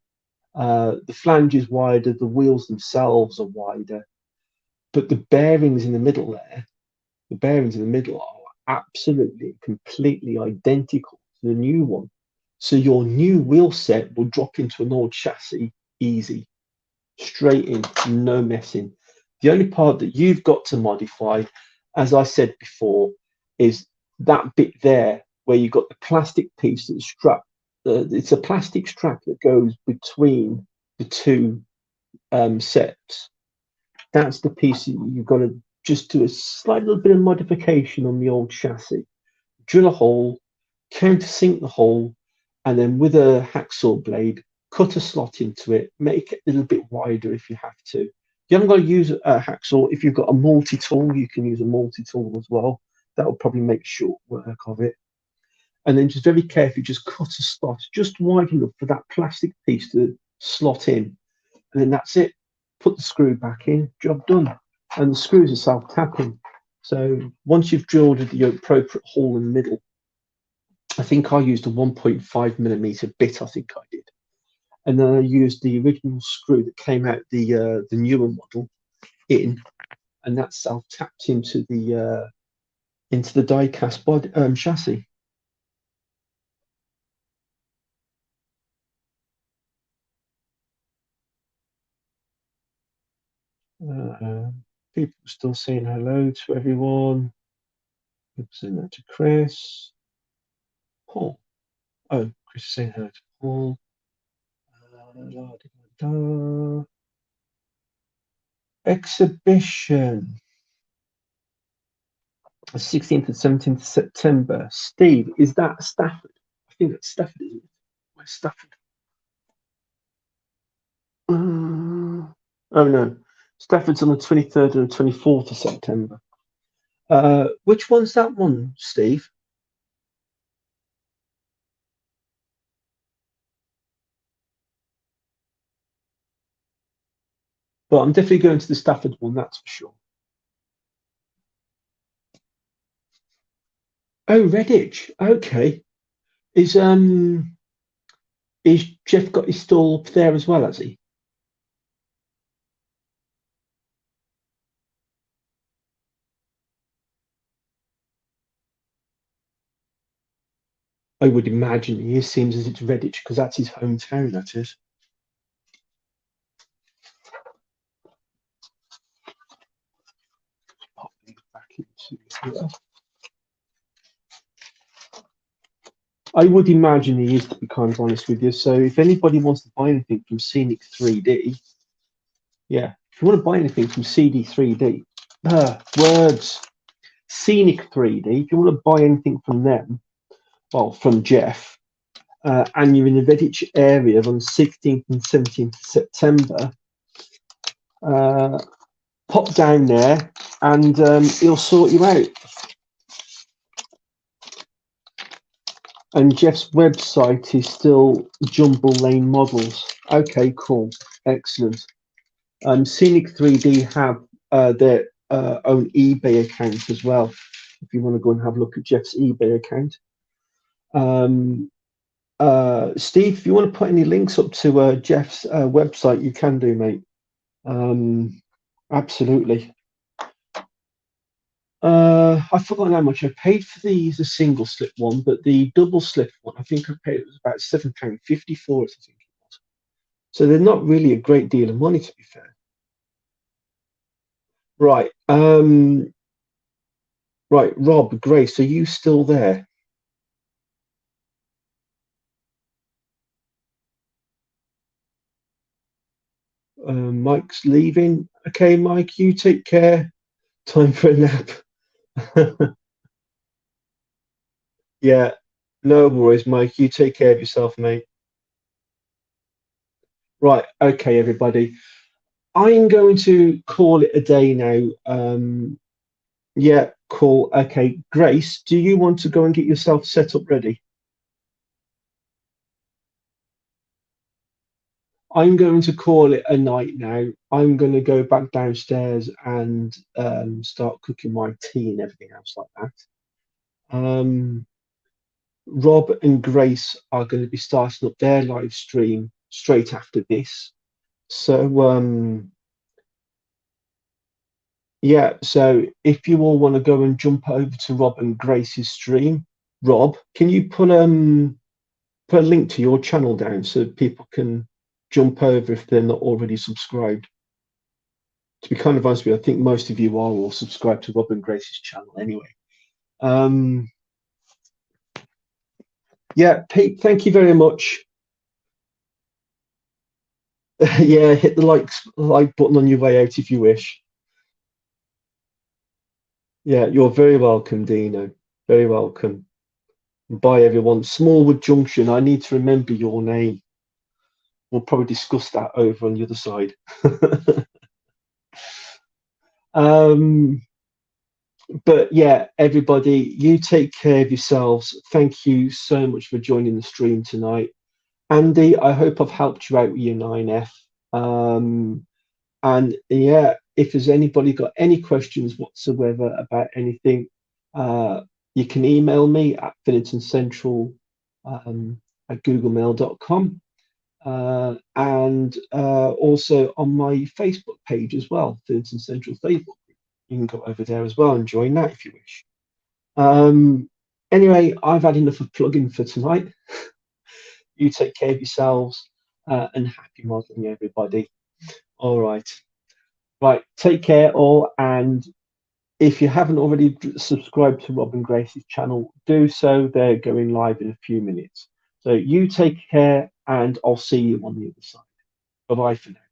The flange is wider, the wheels themselves are wider, but the bearings in the middle there, the bearings in the middle are absolutely, completely identical to the new one. So your new wheel set will drop into an old chassis easy, straight in, no messing. The only part that you've got to modify, as I said before, is that bit there where you've got the plastic piece that's strapped. It's a plastic strap that goes between the two sets. That's the piece that you've got to just do a slight little bit of modification on the old chassis. Drill a hole, countersink the hole, and then with a hacksaw blade, cut a slot into it, make it a little bit wider if you have to. You haven't got to use a hacksaw. If you've got a multi-tool, you can use a multi-tool as well. That will probably make short work of it. And then just very carefully, just cut a slot just wide enough for that plastic piece to slot in. And then that's it. Put the screw back in, job done. And the screws are self-tapping. So once you've drilled the appropriate hole in the middle, I think I used a 1.5mm bit, I think I did. And then I used the original screw that came out the newer model in, and that self-tapped into the die-cast body chassis. People still saying hello to everyone. People saying that to Chris. Paul. Oh, Chris is saying hello to Paul. Exhibition. 16th and 17th September. Steve, is that Stafford? I think that's Stafford, isn't it? Where's Stafford? Oh no, Stafford's on the 23rd and the 24th of September. Which one's that one, Steve? But I'm definitely going to the Stafford one, that's for sure. Oh, Redditch. Okay. Is Jeff got his stall up there as well, has he? I would imagine he seems as it's Redditch because that's his hometown, that is. Pop these back into here. I would imagine he is, to be kind of honest with you. So if anybody wants to buy anything from Scenic 3D, yeah, if you want to buy anything from CD 3D, words, Scenic 3D, if you want to buy anything from them, well, from Jeff, and you're in the Redditch area on 16th and 17th of September, pop down there and he'll sort you out. And Jeff's website is still Jumble Lane Models. Okay, cool, excellent. Scenic 3D have their own eBay account as well. If you want to go and have a look at Jeff's eBay account. Steve, if you want to put any links up to Jeff's website, you can do, mate. Absolutely. I've forgotten how much I paid for the single slip one, but the double slip one, I think I paid, it was about £7.50 for it, I think it was. So they're not really a great deal of money, to be fair. Right. Right, Rob, Grace, are you still there? Mike's leaving. Okay, Mike, you take care. Time for a nap. Yeah, no worries, Mike. You take care of yourself, mate. Right, okay, everybody. I'm going to call it a day now. Yeah, cool. Okay, Grace, do you want to go and get yourself set up ready? I'm going to call it a night now. I'm going to go back downstairs and start cooking my tea and everything else like that. Um, Rob and Grace are going to be starting up their live stream straight after this. So yeah, so if you all want to go and jump over to Rob and Grace's stream, Rob, can you put a link to your channel down so people can jump over if they're not already subscribed? To be kind of honest with you, I think most of you are all subscribed to Rob and Grace's channel anyway. Yeah, Pete, thank you very much. Yeah, hit the like button on your way out if you wish. Yeah, you're very welcome, Dino. Very welcome. Bye, everyone. Smallwood Junction. I need to remember your name. We'll probably discuss that over on the other side. But yeah, everybody, you take care of yourselves. Thank you so much for joining the stream tonight. Andy, I hope I've helped you out with your 9F. And yeah, if there's anybody got any questions whatsoever about anything, you can email me at FiningtonCentral at googlemail.com. And also on my Facebook page as well, Finington Central Facebook. You can go over there as well and join that if you wish. Anyway, I've had enough of plugging for tonight. You take care of yourselves and happy modeling, everybody. All right. Right. Take care all. And if you haven't already subscribed to Rob and Grace's channel, do so. They're going live in a few minutes. So you take care and I'll see you on the other side. Bye-bye for now.